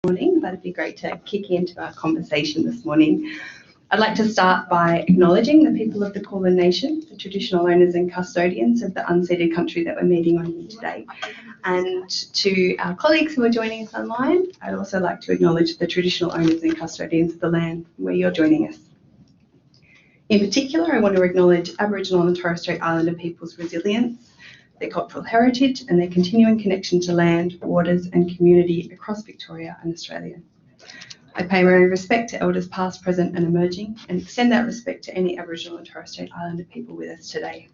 morning, but it'd be great to kick into our conversation this morning. I'd like to start by acknowledging the people of the Kulin Nation, the traditional owners and custodians of the unceded country that we're meeting on here today. And to our colleagues who are joining us online, I'd also like to acknowledge the traditional owners and custodians of the land where you're joining us. In particular, I want to acknowledge Aboriginal and Torres Strait Islander people's resilience, their cultural heritage and their continuing connection to land, waters and community across Victoria and Australia. I pay my respect to elders past, present and emerging, and extend that respect to any Aboriginal and Torres Strait Islander people with us today.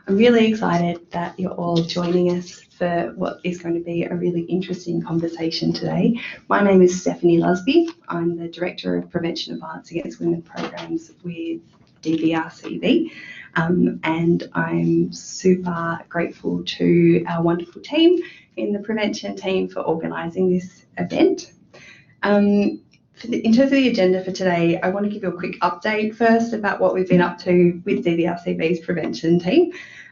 I'm really excited that you're all joining us for what is going to be a really interesting conversation today. My name is Stephanie Lusby. I'm the Director of Prevention of Violence Against Women Programs with DVRCV, and I'm super grateful to our wonderful team in the prevention team for organising this event. In terms of the agenda for today, I want to give you a quick update first about what we've been up to with DVRCV's prevention team,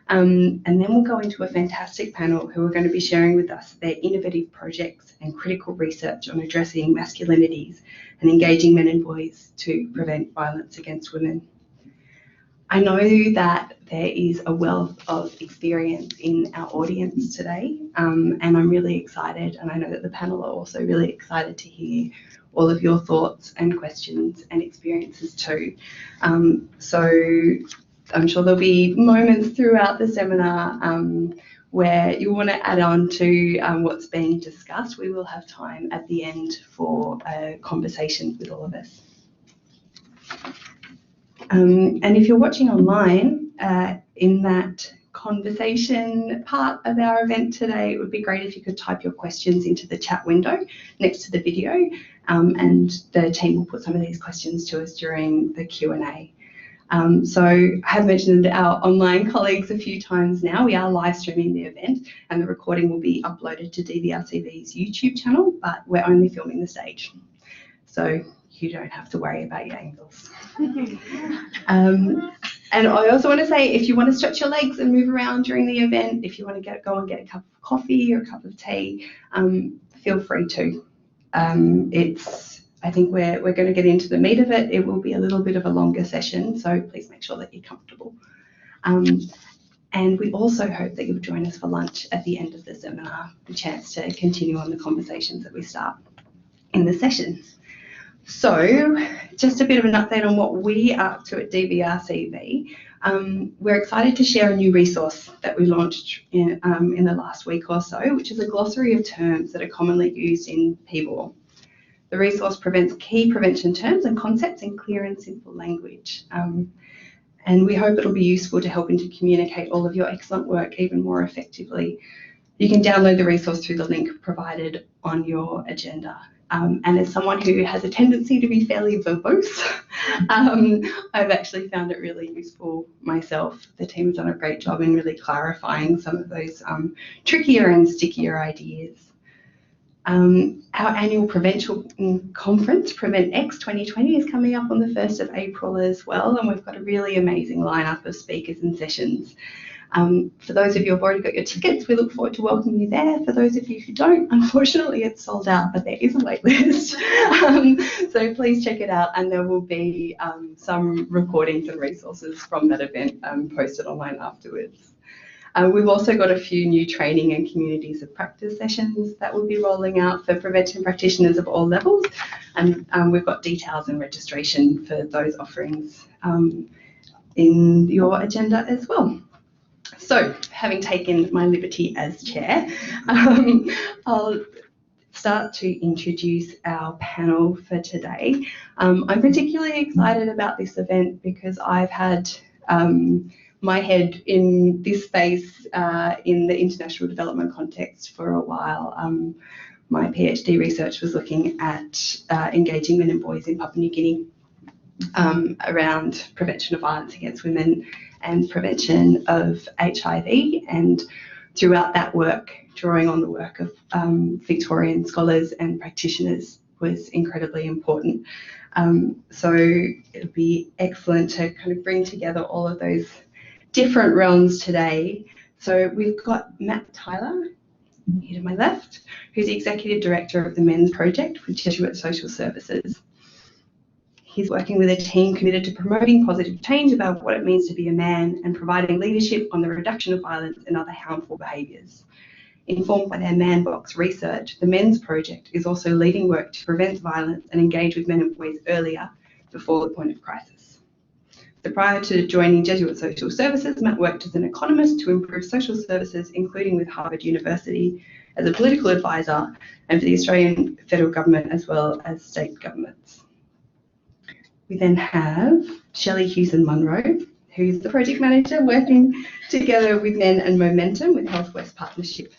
and then we'll go into a fantastic panel who are going to be sharing with us their innovative projects and critical research on addressing masculinities and engaging men and boys to prevent violence against women. I know that there is a wealth of experience in our audience today, and I'm really excited, and I know that the panel are also really excited to hear all of your thoughts and questions and experiences too. So I'm sure there'll be moments throughout the seminar where you want to add on to what's being discussed. We will have time at the end for a conversation with all of us. And if you're watching online, in that conversation part of our event today, it would be great if you could type your questions into the chat window next to the video, and the team will put some of these questions to us during the Q&A. So I have mentioned our online colleagues a few times now. We are live streaming the event and the recording will be uploaded to DVRCV's YouTube channel, but we're only filming the stage. So you don't have to worry about your angles. And I also want to say, if you want to stretch your legs and move around during the event, if you want to go and get a cup of coffee or a cup of tea, feel free to. I think we're going to get into the meat of it. It will be a little bit of a longer session, so please make sure that you're comfortable. And we also hope that you'll join us for lunch at the end of the seminar, a chance to continue on the conversations that we start in the sessions. So just a bit of an update on what we are up to at DVRCV. We're excited to share a new resource that we launched in the last week or so, which is a glossary of terms that are commonly used in PBAW. The resource presents key prevention terms and concepts in clear and simple language. And we hope it'll be useful to helping to communicate all of your excellent work even more effectively. You can download the resource through the link provided on your agenda. And as someone who has a tendency to be fairly verbose, I've actually found it really useful myself. The team has done a great job in really clarifying some of those trickier and stickier ideas. Our annual prevention conference, PreventX 2020, is coming up on the 1st of April as well, and we've got a really amazing lineup of speakers and sessions. For those of you who have already got your tickets, we look forward to welcoming you there. For those of you who don't, unfortunately it's sold out, but there is a wait list. So please check it out, and there will be some recordings and resources from that event posted online afterwards. We've also got a few new training and communities of practice sessions that will be rolling out for prevention practitioners of all levels, and we've got details and registration for those offerings in your agenda as well. So, having taken my liberty as chair, I'll start to introduce our panel for today. I'm particularly excited about this event because I've had my head in this space in the international development context for a while. My PhD research was looking at engaging men and boys in Papua New Guinea around prevention of violence against women and prevention of HIV, and throughout that work, drawing on the work of Victorian scholars and practitioners was incredibly important. So it would be excellent to kind of bring together all of those different realms today. So we've got Matt Tyler, here to my left, who's the Executive Director of the Men's Project with Jesuit Social Services. He's working with a team committed to promoting positive change about what it means to be a man and providing leadership on the reduction of violence and other harmful behaviours. Informed by their Man Box research, the Men's Project is also leading work to prevent violence and engage with men and boys earlier, before the point of crisis. So prior to joining Jesuit Social Services, Matt worked as an economist to improve social services, including with Harvard University, as a political advisor, and for the Australian federal government as well as state governments. We then have Shelley Hewson-Munro, who's the project manager working together with Men and Momentum with HealthWest Partnership.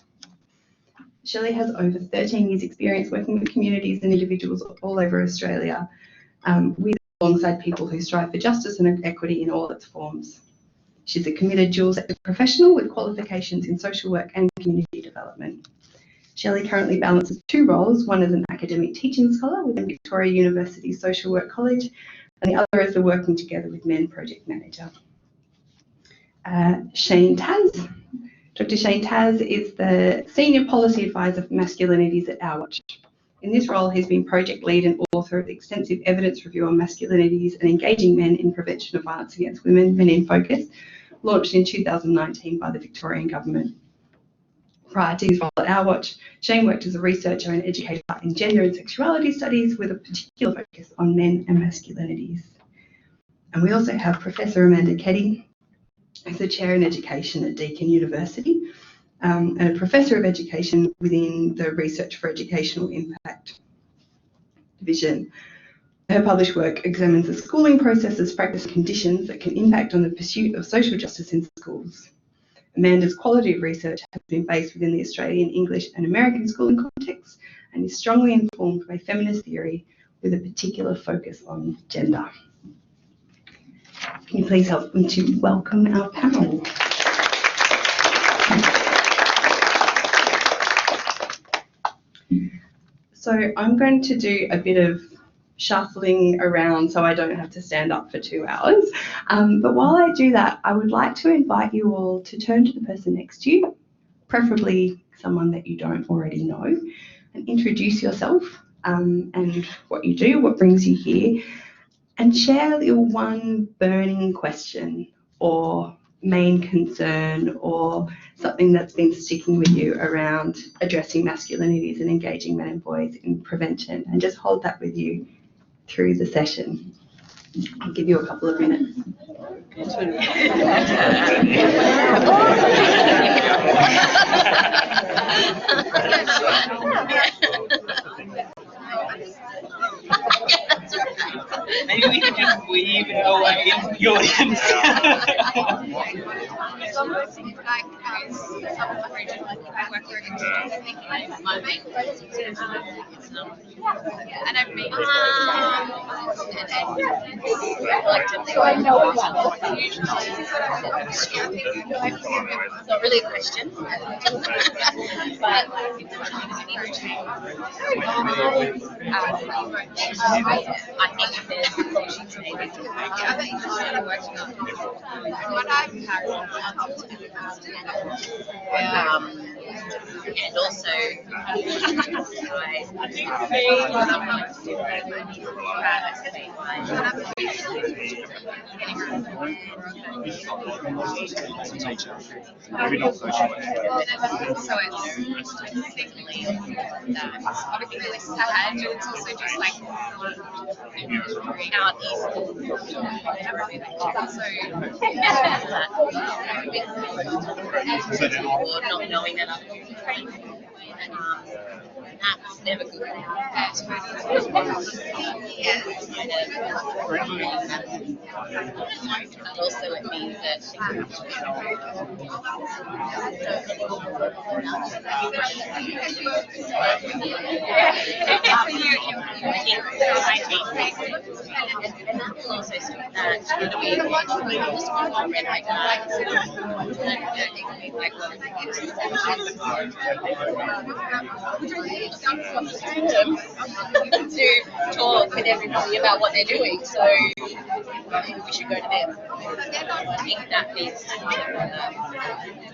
Shelley has over 13 years experience working with communities and individuals all over Australia, alongside people who strive for justice and equity in all its forms. She's a committed dual sector professional with qualifications in social work and community development. Shelley currently balances two roles, one as an academic teaching scholar within Victoria University Social Work College, and the other as the Working Together with Men project manager. Shane Taz. Dr. Shane Taz is the Senior Policy Advisor for Masculinities at Our Watch. In this role, he's been project lead and author of the extensive evidence review on masculinities and engaging men in prevention of violence against women, Men in Focus, launched in 2019 by the Victorian Government. Prior to his role at Our Watch, Shane worked as a researcher and educator in gender and sexuality studies with a particular focus on men and masculinities. And we also have Professor Amanda Keddie, who's the Chair in Education at Deakin University, and a Professor of Education within the Research for Educational Impact Division. Her published work examines the schooling processes, practice, and conditions that can impact on the pursuit of social justice in schools. Amanda's quality of research has been based within the Australian, English and American schooling context and is strongly informed by feminist theory with a particular focus on gender. Can you please help me to welcome our panel? So I'm going to do a bit of shuffling around so I don't have to stand up for 2 hours. But while I do that, I would like to invite you all to turn to the person next to you, preferably someone that you don't already know, and introduce yourself and what you do, what brings you here, and share your one burning question or main concern or something that's been sticking with you around addressing masculinities and engaging men and boys in prevention, and just hold that with you through the session. I'll give you a couple of minutes. Maybe we can just weave it away into the audience. It's almost like I work very my main and I've made it's not really a question, but I think there's solutions maybe to other issues that I'm working on. What I've had and also Maybe not social work. so it's secondly that obviously really sad, and it's also just like how easy or not knowing that other people that's never good. And also it means that and that will also that to talk with everybody about what they're doing, so we should go to them. I think that needs to be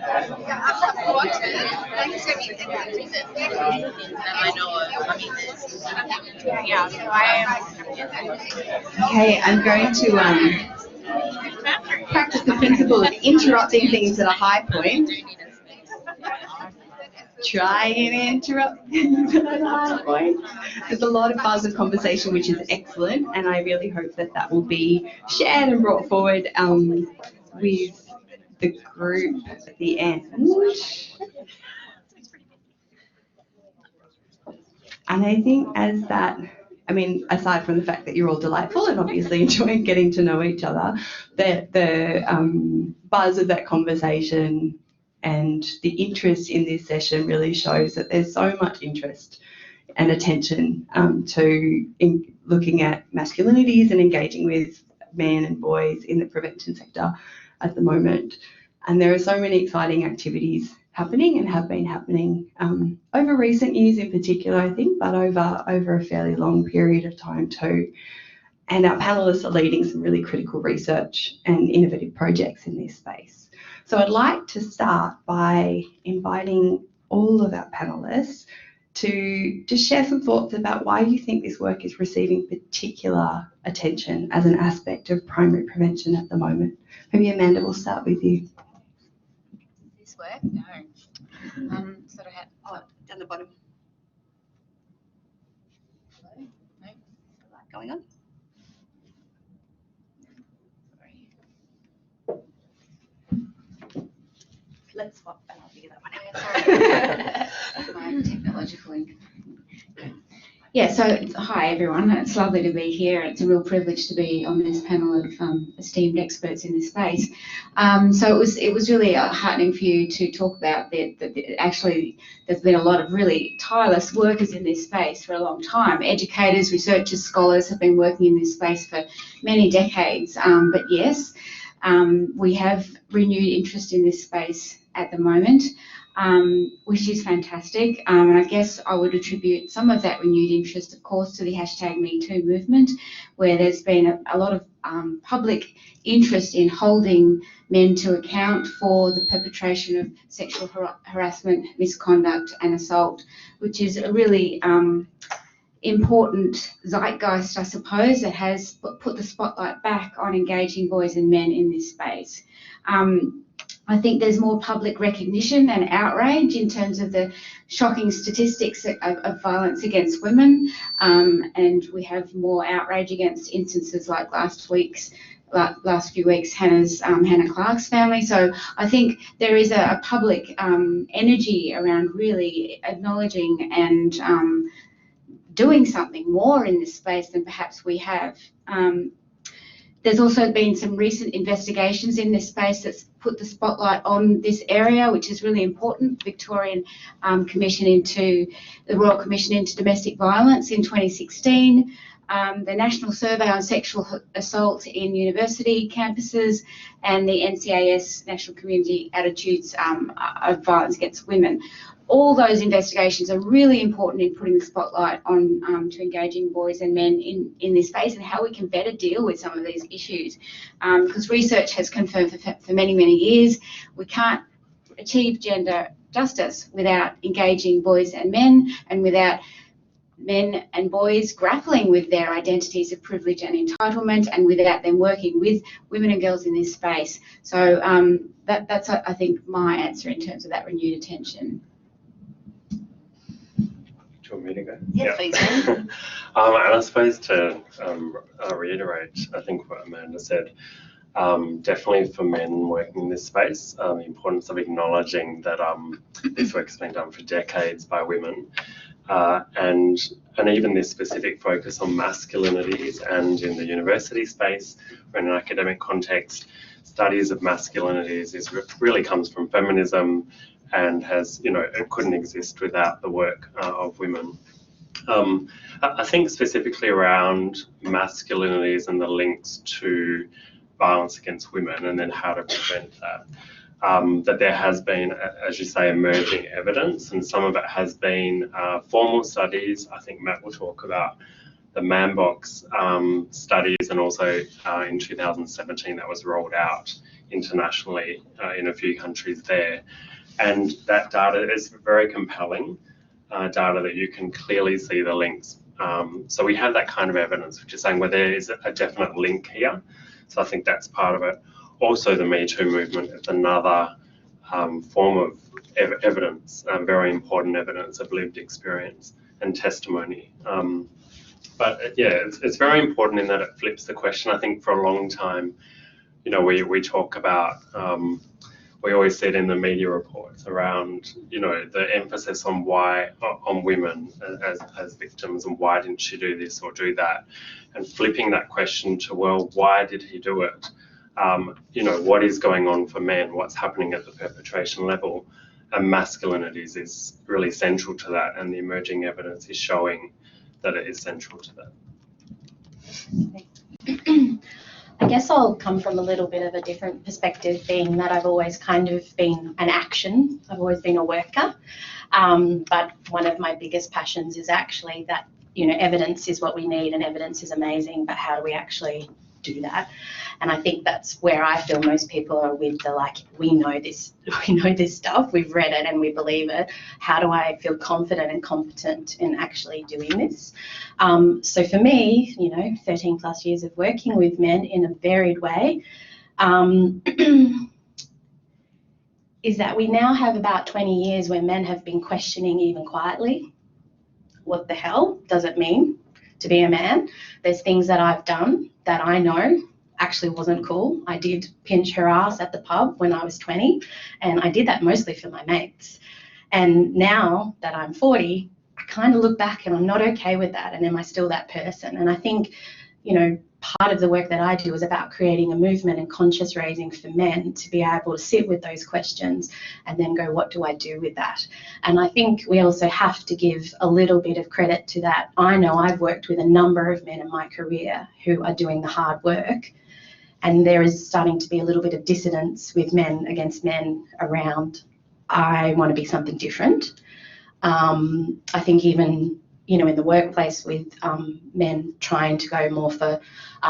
that I know of. I mean, there's, yeah, so I am. Okay, I'm going to practice the principle of interrupting things at a high point. Try and interrupt things at a high point. There's a lot of buzz and conversation, which is excellent, and I really hope that that will be shared and brought forward with the group at the end. And I think as that, I mean, aside from the fact that you're all delightful and obviously enjoying getting to know each other, the buzz of that conversation and the interest in this session really shows that there's so much interest and attention to looking at masculinities and engaging with men and boys in the prevention sector at the moment. And there are so many exciting activities happening and have been happening over recent years in particular, I think, but over a fairly long period of time too. And our panellists are leading some really critical research and innovative projects in this space. So I'd like to start by inviting all of our panellists to just share some thoughts about why you think this work is receiving particular attention as an aspect of primary prevention at the moment. Maybe Amanda, we'll start with you. This work? No. Sort of had, Down the bottom. no. Going on? Let's swap and I'll figure that one out. My technological link. Yeah, so hi everyone, it's lovely to be here. It's a real privilege to be on this panel of esteemed experts in this space. So it was really heartening for you to talk about that actually there's been a lot of really tireless workers in this space for a long time. Educators, researchers, scholars have been working in this space for many decades. But yes, we have renewed interest in this space at the moment, which is fantastic. And I guess I would attribute some of that renewed interest, of course, to the #MeToo movement, where there's been a lot of public interest in holding men to account for the perpetration of sexual harassment, misconduct and assault, which is a really important zeitgeist, I suppose, that has put the spotlight back on engaging boys and men in this space. I think there's more public recognition and outrage in terms of the shocking statistics of violence against women, and we have more outrage against instances like last few weeks, Hannah Clark's family. So I think there is a public energy around really acknowledging and doing something more in this space than perhaps we have. There's also been some recent investigations in this space that's put the spotlight on this area, which is really important. The Victorian Commission into the Royal Commission into Domestic Violence in 2016, the National Survey on Sexual Assault in University Campuses, and the NCAS National Community Attitudes of Violence Against Women. All those investigations are really important in putting the spotlight on to engaging boys and men in this space and how we can better deal with some of these issues. Because research has confirmed for many, many years we can't achieve gender justice without engaging boys and men, and without men and boys grappling with their identities of privilege and entitlement, and without them working with women and girls in this space. So that's, I think, my answer in terms of that renewed attention. Do you want me to go? Yes, please. And I suppose to reiterate, I think what Amanda said, definitely for men working in this space, the importance of acknowledging that this work has been done for decades by women, and even this specific focus on masculinities, and in the university space or in an academic context, studies of masculinities really comes from feminism, and has, it couldn't exist without the work of women. I think specifically around masculinities and the links to violence against women and then how to prevent that. That there has been, as you say, emerging evidence, and some of it has been formal studies. I think Matt will talk about the Manbox studies, and also in 2017 that was rolled out internationally in a few countries there. And that data is very compelling data that you can clearly see the links. So we have that kind of evidence, which is saying where there is a definite link here. So I think that's part of it. Also, the Me Too movement is another form of evidence, very important evidence of lived experience and testimony. But yeah, it's very important in that it flips the question. I think for a long time, you know, we talk about, we always see it in the media reports around, you know, the emphasis on on women as victims, and why didn't she do this or do that, and flipping that question to, well, why did he do it? You know, what is going on for men? What's happening at the perpetration level? And masculinities is really central to that, and the emerging evidence is showing that it is central to that. I guess I'll come from a little bit of a different perspective, being that I've always kind of been an action. I've always been a worker. But one of my biggest passions is actually that, you know, evidence is what we need, and evidence is amazing, but how do we actually do that? And I think that's where I feel most people are with the, like, we know this stuff, we've read it and we believe it. How do I feel confident and competent in actually doing this? So for me, you know, 13 plus years of working with men in a varied way, is that we now have about 20 years where men have been questioning, even quietly, what the hell does it mean to be a man? There's things that I've done that I know actually wasn't cool. I did pinch her ass at the pub when I was 20, and I did that mostly for my mates. And now that I'm 40, I kind of look back and I'm not okay with that. And am I still that person? And I think, you know, part of the work that I do is about creating a movement and conscious raising for men to be able to sit with those questions and then go, what do I do with that? And I think we also have to give a little bit of credit to that. I know I've worked with a number of men in my career who are doing the hard work, and there is starting to be a little bit of dissidence with men against men around, I want to be something different. I think even, you know, in the workplace with men trying to go more for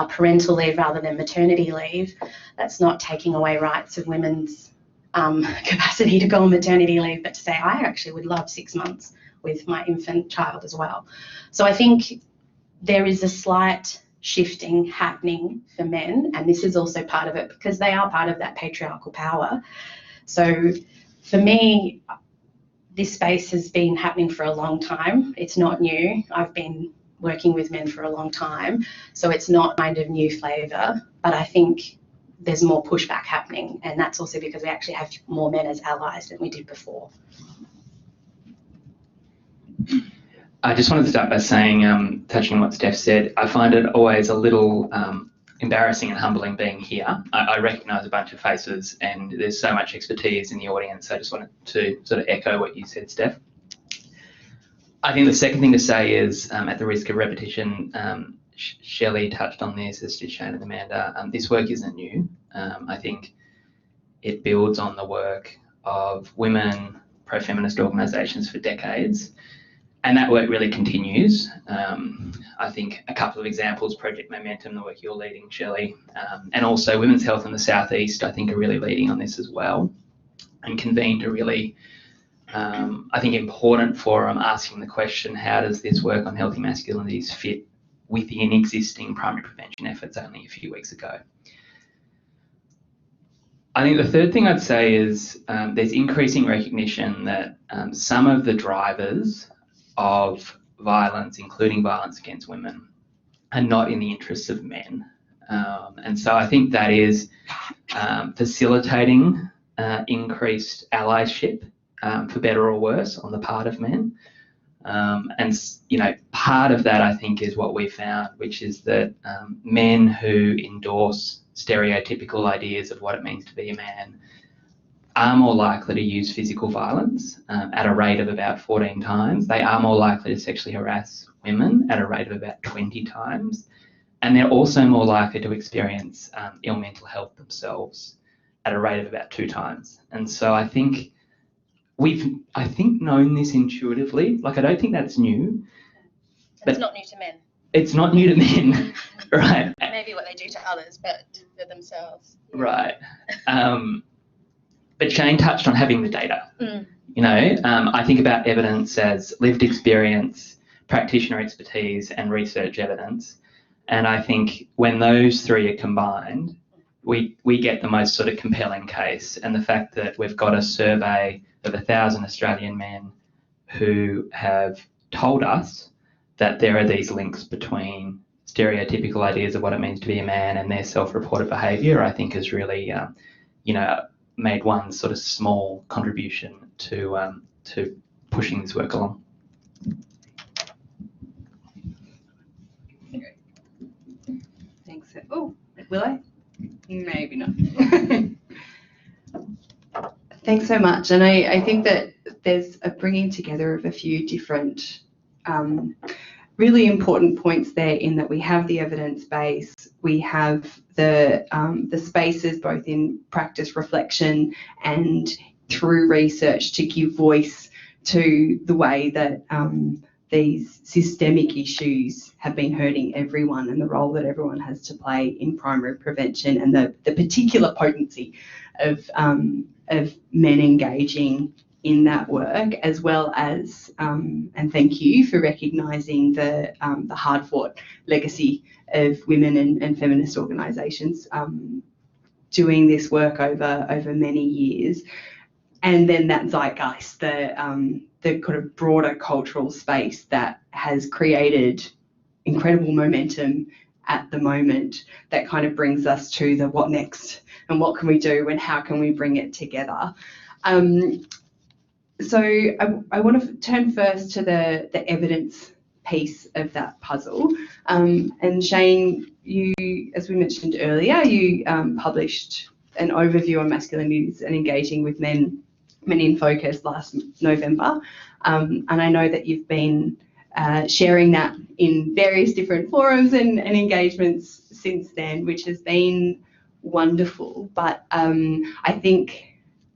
parental leave rather than maternity leave, that's not taking away rights of women's capacity to go on maternity leave, but to say, I actually would love 6 months with my infant child as well. So I think there is a slight shifting happening for men, and this is also part of it because they are part of that patriarchal power. So for me, this space has been happening for a long time. It's not new. I've been working with men for a long time, so it's not kind of new flavour, but I think there's more pushback happening, and that's also because we actually have more men as allies than we did before. I just wanted to start by saying, touching on what Steph said, I find it always a little embarrassing and humbling being here. I recognise a bunch of faces and there's so much expertise in the audience. So I just wanted to sort of echo what you said, Steph. I think the second thing to say is, at the risk of repetition, Shelley touched on this, as did Shane and Amanda. This work isn't new. I think it builds on the work of women, pro-feminist organisations for decades. And that work really continues. I think a couple of examples, Project Momentum, the work you're leading, Shelley, and also Women's Health in the South East, I think are really leading on this as well, and convened a really, I think, important forum asking the question, how does this work on healthy masculinities fit within existing primary prevention efforts only a few weeks ago? I think the third thing I'd say is there's increasing recognition that some of the drivers of violence, including violence against women, are not in the interests of men. And so I think that is facilitating increased allyship, for better or worse, on the part of men. And, you know, part of that, I think, is what we found, which is that men who endorse stereotypical ideas of what it means to be a man are more likely to use physical violence at a rate of about 14 times. They are more likely to sexually harass women at a rate of about 20 times. and they're also more likely to experience ill mental health themselves at a rate of about 2 times. And so I think we've known this intuitively. Like, I don't think that's new. It's not new to men. It's not new to men, right? Maybe what they do to others, but for themselves. Right. But Shane touched on having the data. You know, I think about evidence as lived experience, practitioner expertise, and research evidence. And I think when those 3 are combined, we get the most sort of compelling case. And the fact that we've got a survey of 1,000 Australian men who have told us that there are these links between stereotypical ideas of what it means to be a man and their self-reported behaviour, I think has really, you know, made one sort of small contribution to pushing this work along. Thanks. Oh, will I? Maybe not. Thanks so much. And I think that there's a bringing together of a few different really important points there, in that we have the evidence base, we have the spaces both in practice reflection and through research to give voice to the way that these systemic issues have been hurting everyone, and the role that everyone has to play in primary prevention, and the particular potency of men engaging in that work, as well as, and thank you for recognising the hard-fought legacy of women and feminist organisations doing this work over many years. And then that zeitgeist, the kind of broader cultural space that has created incredible momentum at the moment, that kind of brings us to the what next, and what can we do, and how can we bring it together. So I want to turn first to the evidence piece of that puzzle. And Shane, you, as we mentioned earlier, you published an overview on masculinities and engaging with men in focus last November. And I know that you've been sharing that in various different forums and engagements since then, which has been wonderful. But I think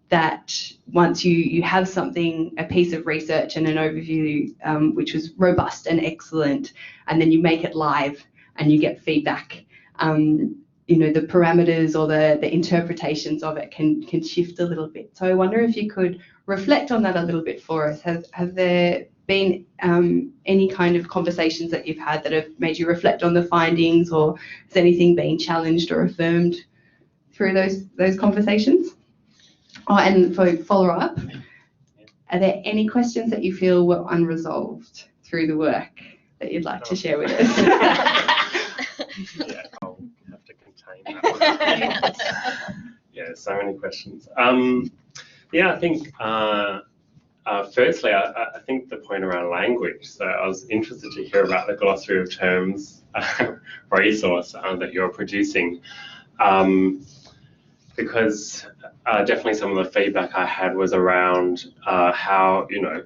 that once you have something, a piece of research and an overview which was robust and excellent, and then you make it live and you get feedback, you know, the parameters or the interpretations of it can shift a little bit. So I wonder if you could reflect on that a little bit for us. Have there been any kind of conversations that you've had that have made you reflect on the findings, or has anything been challenged or affirmed through those conversations? Oh, and for follow-up, are there any questions that you feel were unresolved through the work that you'd like to share with us? Yeah, I'll have to contain that one. Yeah, so many questions. Yeah, I think firstly, I think the point around language. So I was interested to hear about the glossary of terms resource that you're producing. Because definitely some of the feedback I had was around how, you know,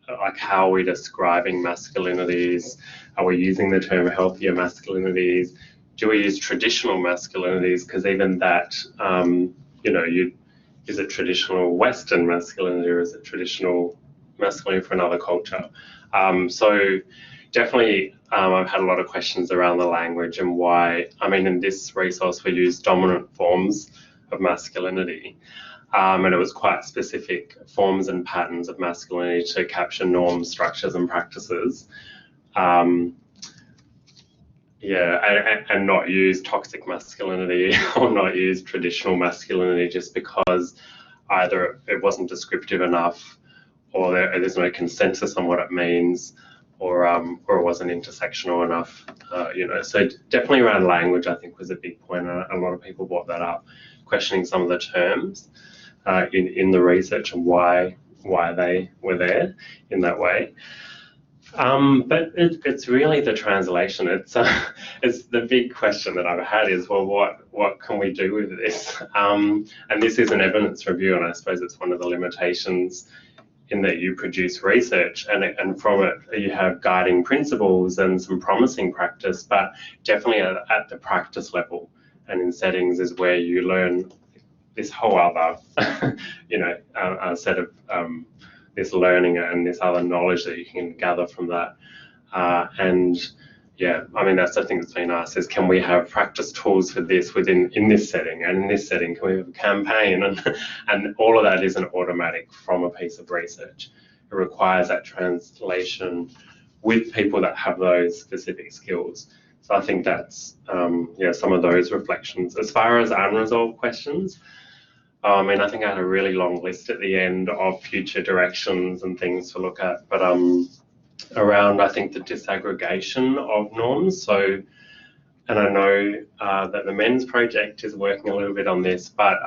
like how are we describing masculinities? Are we using the term healthier masculinities? Do we use traditional masculinities? Because even that, you know, is it traditional Western masculinity, or is it traditional masculinity for another culture? So definitely I've had a lot of questions around the language and why. I mean, in this resource we use dominant forms of masculinity, and it was quite specific forms and patterns of masculinity to capture norms, structures and practices. Yeah, and not use toxic masculinity or not use traditional masculinity just because either it wasn't descriptive enough, or there's no consensus on what it means, or it wasn't intersectional enough. You know, so definitely around language, I think, was a big point. A lot of people brought that up, questioning some of the terms in the research and why they were there in that way. But it's really the translation. It's the big question that I've had is, well, what can we do with this? And this is an evidence review, and I suppose it's one of the limitations in that you produce research, and from it you have guiding principles and some promising practice, but definitely at the practice level and in settings is where you learn this whole other, set of this learning and this other knowledge that you can gather from that. And yeah, I mean, that's the thing that's been asked is, can we have practice tools for this in this setting, and in this setting, can we have a campaign? And all of that isn't automatic from a piece of research. It requires that translation with people that have those specific skills. So I think that's, some of those reflections. As far as unresolved questions, I mean, I think I had a really long list at the end of future directions and things to look at, but around, I think, the disaggregation of norms. So, and I know that the men's project is working a little bit on this, but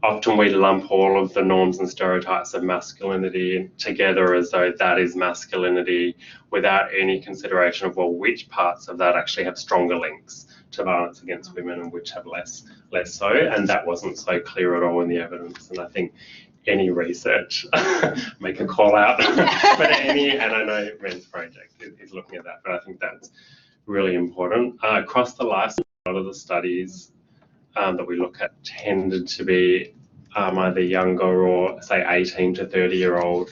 often we lump all of the norms and stereotypes of masculinity together as though that is masculinity, without any consideration of, well, which parts of that actually have stronger links to violence against women and which have less so, and that wasn't so clear at all in the evidence. And I think any research, make a call out, but and I know Men's Project is looking at that, but I think that's really important. Across the life, a lot of the studies that we look at tended to be either younger or, say, 18 to 30-year-old.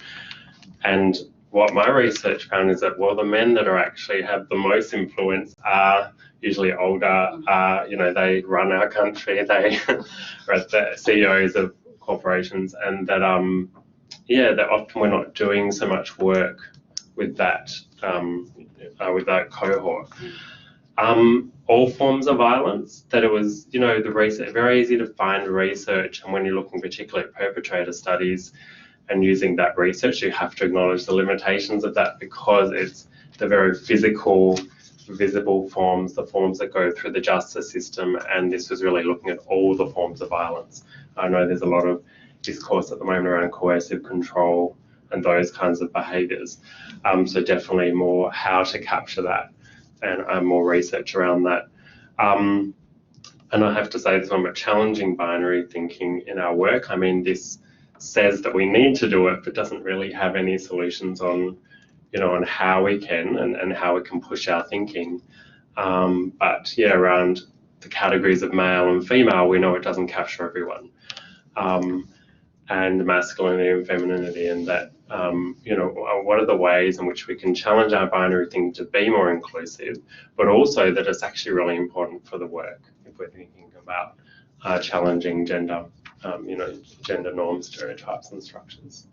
And what my research found is that, well, the men that are actually have the most influence are usually older. They run our country. They are the CEOs of corporations, and that that often we're not doing so much work with that cohort. All forms of violence, that it was, the research, very easy to find research, and when you're looking particularly at perpetrator studies and using that research, you have to acknowledge the limitations of that, because it's the very physical, visible forms, the forms that go through the justice system, and this was really looking at all the forms of violence. I know there's a lot of discourse at the moment around coercive control and those kinds of behaviours. So definitely more how to capture that, and more research around that. And I have to say, this one about challenging binary thinking in our work. I mean, this says that we need to do it, but doesn't really have any solutions on, on how we can and how we can push our thinking. But yeah, around the categories of male and female, we know it doesn't capture everyone. And masculinity and femininity, and that, what are the ways in which we can challenge our binary thinking to be more inclusive, but also that it's actually really important for the work if we're thinking about challenging gender, gender norms, stereotypes and structures.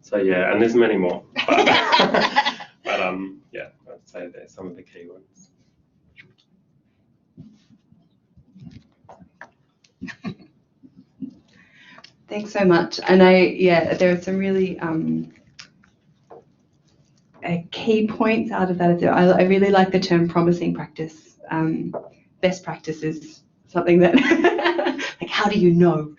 So yeah, and there's many more, but, yeah, I'd say they're some of the key ones. Thanks so much. I know, there are some really key points out of that. I really like the term promising practice. Best practice is something that, like, how do you know?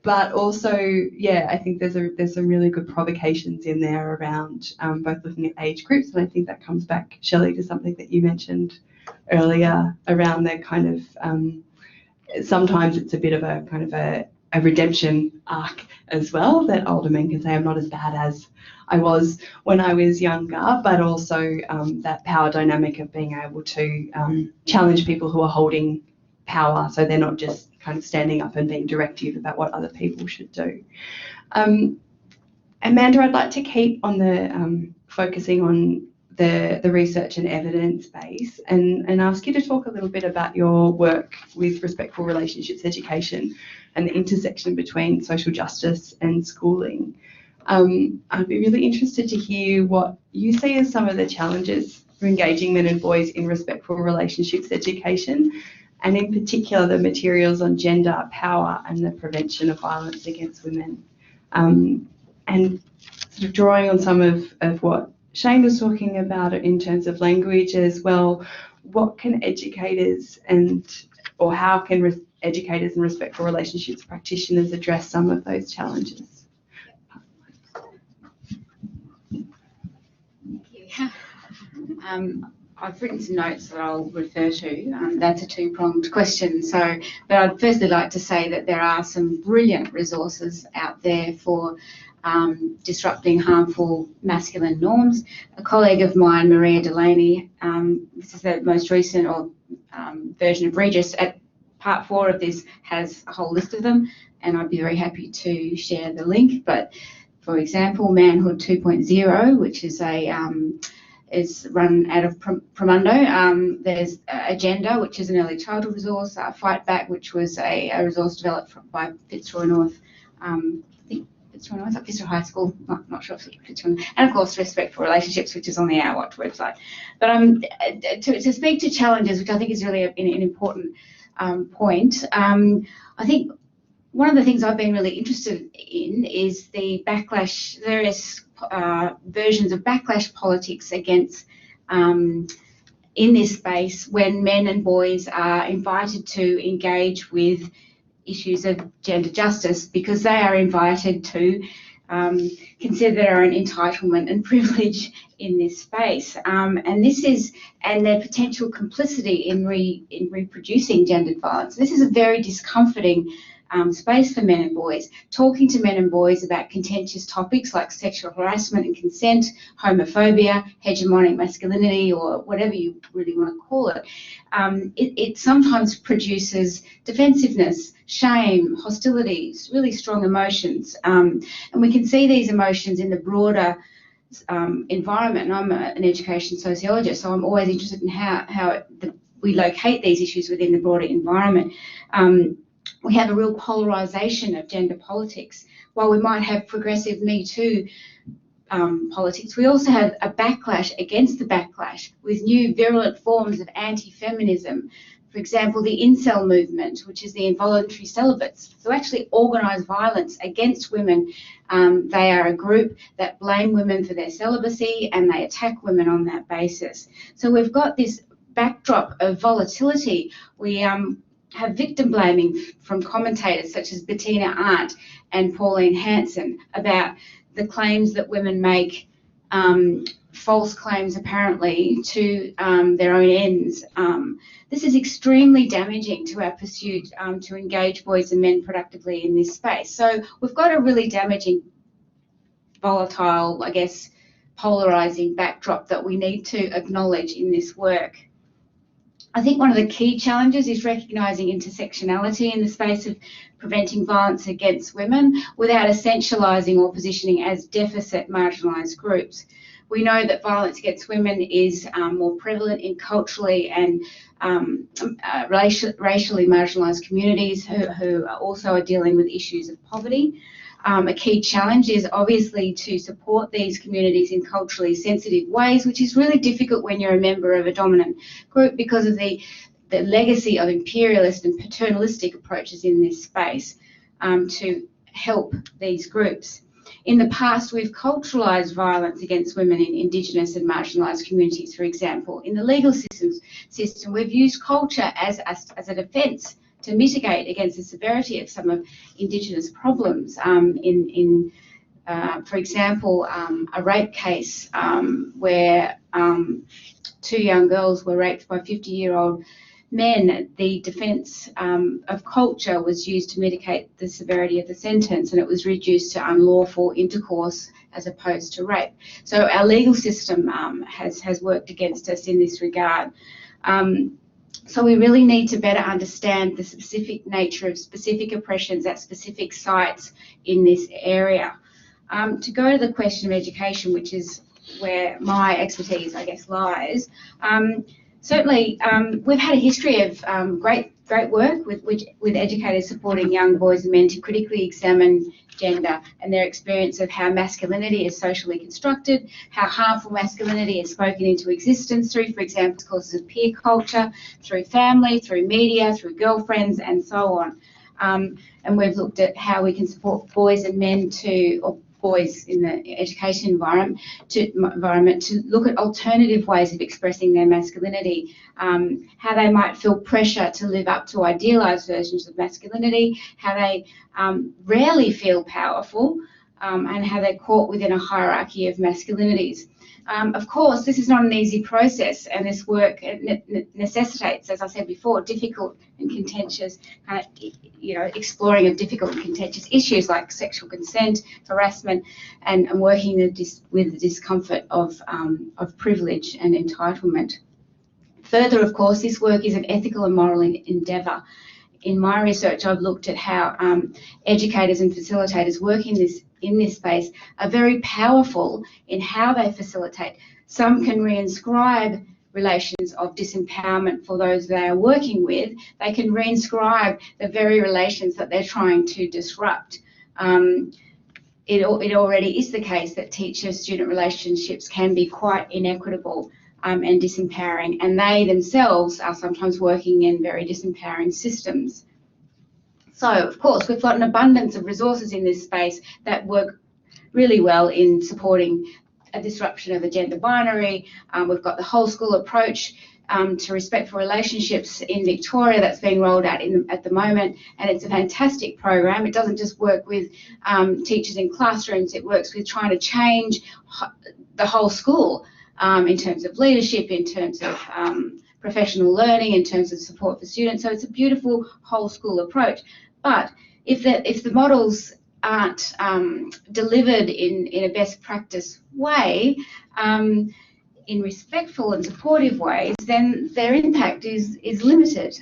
But also, I think there's some really good provocations in there around both looking at age groups, and I think that comes back, Shelley, to something that you mentioned earlier around the kind of sometimes it's a bit of a kind of a redemption arc as well, that older men can say, I'm not as bad as I was when I was younger, but also that power dynamic of being able to challenge people who are holding power, so they're not just kind of standing up and being directive about what other people should do. Amanda, I'd like to keep on the focusing on the research and evidence base, and ask you to talk a little bit about your work with respectful relationships education and the intersection between social justice and schooling. I'd be really interested to hear what you see as some of the challenges for engaging men and boys in respectful relationships education, and in particular the materials on gender, power and the prevention of violence against women. And sort of drawing on some of what Shane was talking about in terms of language as well, what can educators or how can educators and respectful relationships practitioners address some of those challenges? Thank you. I've written some notes that I'll refer to. That's a two-pronged question. So, but I'd firstly like to say that there are some brilliant resources out there for disrupting harmful masculine norms. A colleague of mine, Maria Delaney, this is the most recent version of Regis. At part 4 of this has a whole list of them, and I'd be very happy to share the link. But for example, Manhood 2.0, which is is run out of Promundo. There's Agenda, which is an early childhood resource. Fight Back, which was a resource developed by Fitzroy North. I think Fitzroy North, at Fitzroy High School. Not sure if it's Fitzroy. And of course, Respectful Relationships, which is on the Our Watch website. But to speak to challenges, which I think is really an important point. I think one of the things I've been really interested in is the backlash, various versions of backlash politics against in this space when men and boys are invited to engage with issues of gender justice, because they are invited to consider their own entitlement and privilege in this space, and their potential complicity in reproducing gendered violence. This is a very discomforting space for men and boys. Talking to men and boys about contentious topics like sexual harassment and consent, homophobia, hegemonic masculinity, or whatever you really want to call it, it sometimes produces defensiveness, shame, hostilities, really strong emotions. And we can see these emotions in the broader environment. And I'm an education sociologist, so I'm always interested in how we locate these issues within the broader environment. We have a real polarisation of gender politics. While we might have progressive Me Too politics, we also have a backlash against the backlash with new virulent forms of anti-feminism. For example, the incel movement, which is the involuntary celibates, who actually organise violence against women. They are a group that blame women for their celibacy, and they attack women on that basis. So we've got this backdrop of volatility. We have victim blaming from commentators such as Bettina Arndt and Pauline Hanson about the claims that women make, false claims apparently, to their own ends. This is extremely damaging to our pursuit to engage boys and men productively in this space. So we've got a really damaging, volatile, I guess, polarising backdrop that we need to acknowledge in this work. I think one of the key challenges is recognising intersectionality in the space of preventing violence against women without essentialising or positioning as deficit marginalised groups. We know that violence against women is more prevalent in culturally and racially marginalised communities who also are dealing with issues of poverty. A key challenge is obviously to support these communities in culturally sensitive ways, which is really difficult when you're a member of a dominant group because of the legacy of imperialist and paternalistic approaches in this space to help these groups. In the past, we've culturalised violence against women in Indigenous and marginalised communities, for example. In the legal system, we've used culture as a defence to mitigate against the severity of some of Indigenous problems. For example, a rape case where 2 young girls were raped by 50-year-old men, the defence of culture was used to mitigate the severity of the sentence, and it was reduced to unlawful intercourse as opposed to rape. So our legal system has worked against us in this regard. So we really need to better understand the specific nature of specific oppressions at specific sites in this area. To go to the question of education, which is where my expertise, I guess, lies, certainly we've had a history of great work with educators supporting young boys and men to critically examine gender and their experience of how masculinity is socially constructed, how harmful masculinity is spoken into existence through, for example, courses of peer culture, through family, through media, through girlfriends, and so on. And we've looked at how we can support boys and men or boys in the education environment to look at alternative ways of expressing their masculinity, how they might feel pressure to live up to idealised versions of masculinity, how they rarely feel powerful, and how they're caught within a hierarchy of masculinities. Of course, this is not an easy process, and this work necessitates, as I said before, difficult and contentious, exploring of difficult and contentious issues like sexual consent, harassment, and working with the discomfort of privilege and entitlement. Further, of course, this work is an ethical and moral endeavour. In my research, I've looked at how educators and facilitators working in this space are very powerful in how they facilitate. Some can reinscribe relations of disempowerment for those they are working with. They can reinscribe the very relations that they're trying to disrupt. It already is the case that teacher-student relationships can be quite inequitable and disempowering, and they themselves are sometimes working in very disempowering systems. So, of course, we've got an abundance of resources in this space that work really well in supporting a disruption of a gender binary. We've got the whole school approach to respectful relationships in Victoria that's being rolled out at the moment, and it's a fantastic program. It doesn't just work with teachers in classrooms, it works with trying to change the whole school in terms of leadership, in terms of professional learning, in terms of support for students. So it's a beautiful whole school approach. But if the models aren't delivered in a best practice way, in respectful and supportive ways, then their impact is limited.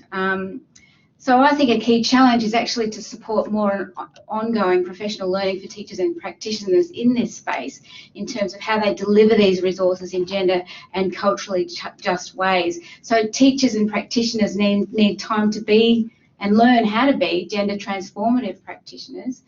So I think a key challenge is actually to support more ongoing professional learning for teachers and practitioners in this space in terms of how they deliver these resources in gender and culturally just ways. So teachers and practitioners need time to be and learn how to be gender transformative practitioners.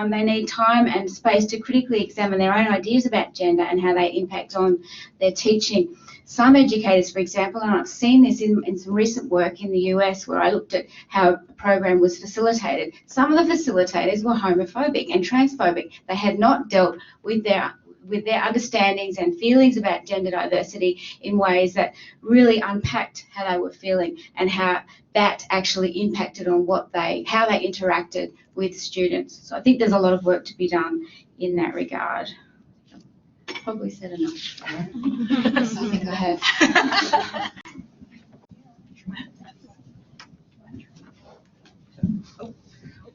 They need time and space to critically examine their own ideas about gender and how they impact on their teaching. Some educators, for example, and I've seen this in some recent work in the US where I looked at how a program was facilitated, some of the facilitators were homophobic and transphobic. They had not dealt with their understandings and feelings about gender diversity in ways that really unpacked how they were feeling and how that actually impacted on how they interacted with students. So I think there's a lot of work to be done in that regard. Probably said enough. I think I have.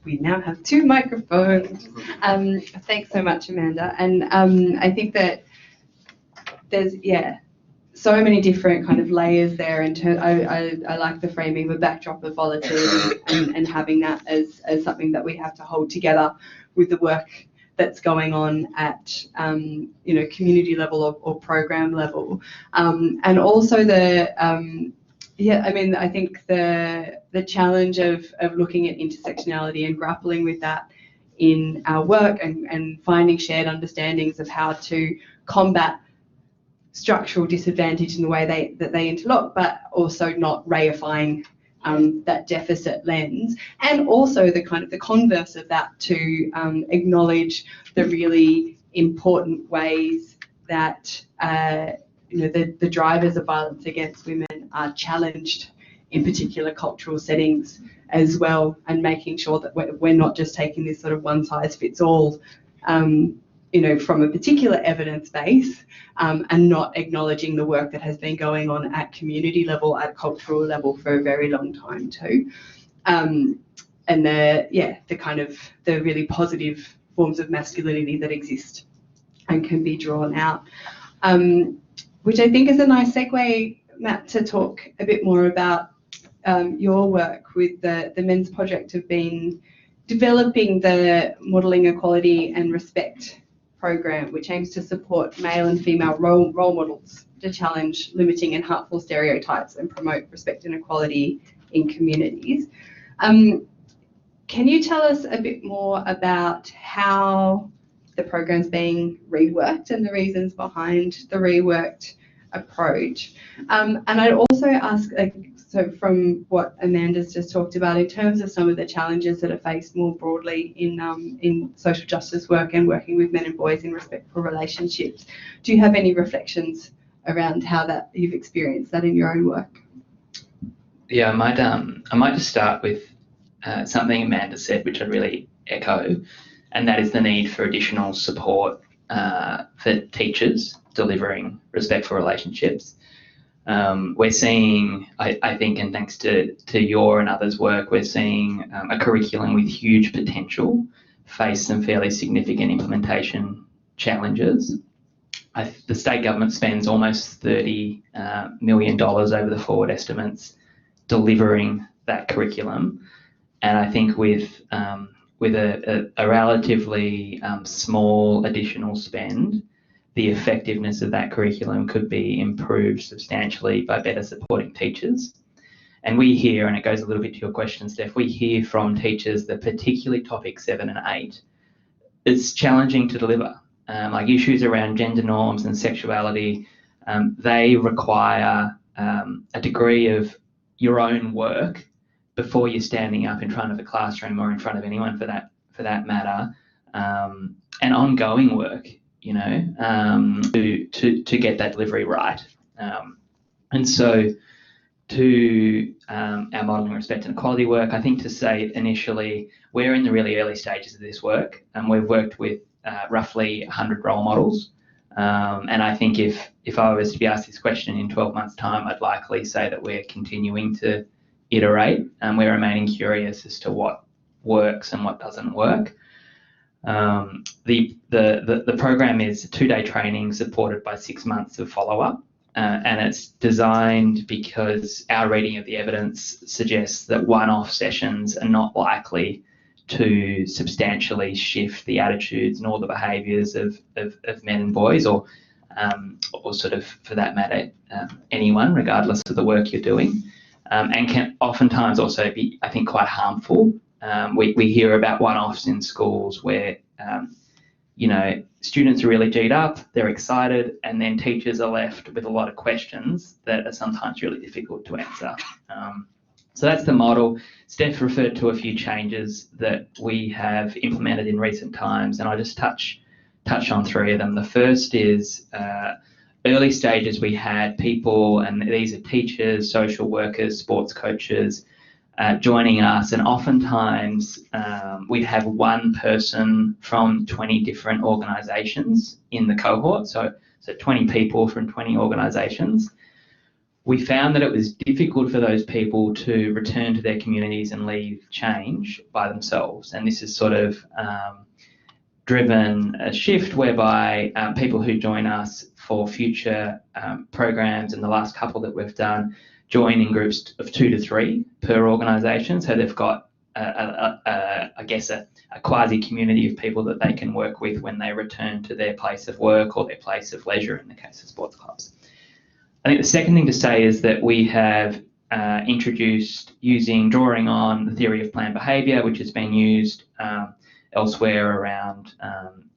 We now have 2 microphones. Thanks so much, Amanda. And I think that there's, so many different kind of layers there. I like the framing of a backdrop of volatility and having that as something that we have to hold together with the work that's going on at community level or program level, and also I think the challenge of looking at intersectionality and grappling with that in our work and finding shared understandings of how to combat structural disadvantage in the way that they interlock, but also not reifying that deficit lens, and also the converse of that, to acknowledge the really important ways that the drivers of violence against women are challenged in particular cultural settings as well, and making sure that we're not just taking this sort of one size fits all from a particular evidence base, and not acknowledging the work that has been going on at community level, at cultural level for a very long time too. And the really positive forms of masculinity that exist and can be drawn out. Which I think is a nice segue, Matt, to talk a bit more about your work with the Men's Project of been developing the Modelling Equality and Respect program, which aims to support male and female role models to challenge limiting and harmful stereotypes and promote respect and equality in communities. Can you tell us a bit more about how the program's being reworked and the reasons behind the reworked approach? And I'd also ask, so from what Amanda's just talked about, in terms of some of the challenges that are faced more broadly in social justice work and working with men and boys in respectful relationships, do you have any reflections around how that you've experienced that in your own work? Yeah, I might just start with something Amanda said, which I really echo, and that is the need for additional support for teachers delivering respectful relationships. We're seeing, I think, and thanks to your and others' work, we're seeing a curriculum with huge potential face some fairly significant implementation challenges. The state government spends almost $30 million over the forward estimates delivering that curriculum, and I think with a relatively small additional spend, the effectiveness of that curriculum could be improved substantially by better supporting teachers. And we hear, and it goes a little bit to your question, Steph, we hear from teachers that particularly topics 7 and 8, it's challenging to deliver. Like issues around gender norms and sexuality, they require a degree of your own work before you're standing up in front of a classroom or in front of anyone for that matter, and ongoing work, you know, to get that delivery right. And so to our modelling respect and equality work, I think to say initially, we're in the really early stages of this work, and we've worked with roughly 100 role models. And I think if I was to be asked this question in 12 months' time, I'd likely say that we're continuing to iterate, and we're remaining curious as to what works and what doesn't work. The program is a 2-day training supported by 6 months of follow-up, and it's designed because our reading of the evidence suggests that one-off sessions are not likely to substantially shift the attitudes nor the behaviours of men and boys, or sort of, for that matter, anyone, regardless of the work you're doing, and can oftentimes also be, I think, quite harmful. We hear about one-offs in schools where, you know, students are really G'd up, they're excited, and then teachers are left with a lot of questions that are sometimes really difficult to answer. So that's the model. Steph referred to a few changes that we have implemented in recent times, and I'll just touch on 3 of them. The first is early stages we had people, and these are teachers, social workers, sports coaches, joining us, and oftentimes we'd have one person from 20 different organisations in the cohort, so 20 people from 20 organisations. We found that it was difficult for those people to return to their communities and leave change by themselves, and this has sort of driven a shift whereby people who join us for future programs, and the last couple that we've done, join in groups of 2 to 3 per organisation, so they've got I guess a quasi community of people that they can work with when they return to their place of work or their place of leisure in the case of sports clubs. I think the second thing to say is that we have introduced drawing on the theory of planned behaviour, which has been used elsewhere around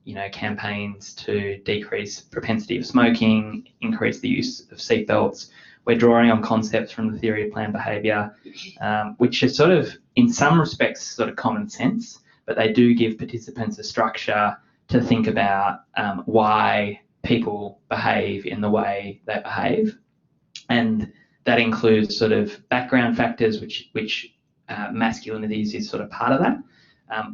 you know, campaigns to decrease propensity of smoking, increase the use of seatbelts. We're drawing on concepts from the theory of planned behaviour, which are sort of, in some respects, sort of common sense, but they do give participants a structure to think about why people behave in the way they behave. And that includes sort of background factors, which masculinities is sort of part of that,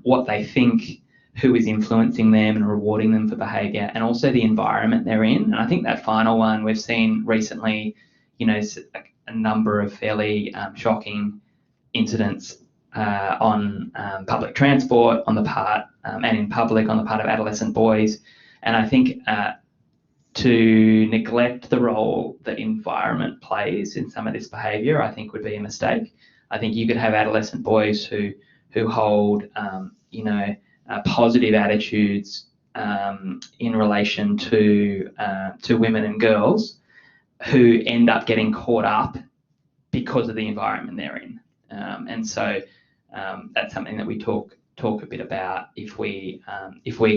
what they think, who is influencing them and rewarding them for behaviour, and also the environment they're in. And I think that final one, we've seen recently, you know, a number of fairly shocking incidents on public transport on the part and in public on the part of adolescent boys. And I think to neglect the role that environment plays in some of this behaviour, I think would be a mistake. I think you could have adolescent boys who hold, you know, positive attitudes in relation to women and girls who end up getting caught up because of the environment they're in. And so that's something that we talk a bit about if we're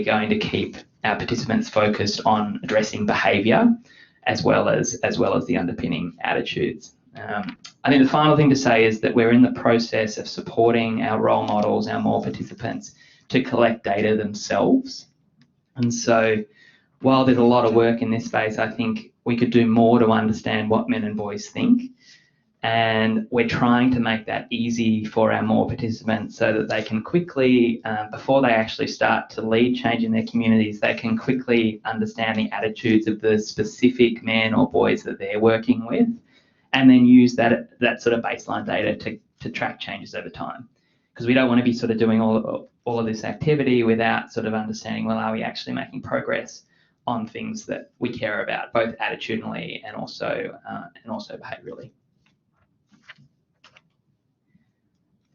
going to keep our participants focused on addressing behaviour as well as the underpinning attitudes. I think the final thing to say is that we're in the process of supporting our role models, our more participants, to collect data themselves. And so while there's a lot of work in this space, I think we could do more to understand what men and boys think And we're trying to make that easy for our more participants so that they can quickly, before they actually start to lead change in their communities, they can quickly understand the attitudes of the specific men or boys that they're working with, and then use that sort of baseline data to track changes over time. Because we don't want to be sort of doing all of this activity without sort of understanding, well, are we actually making progress on things that we care about, both attitudinally and also behaviourally.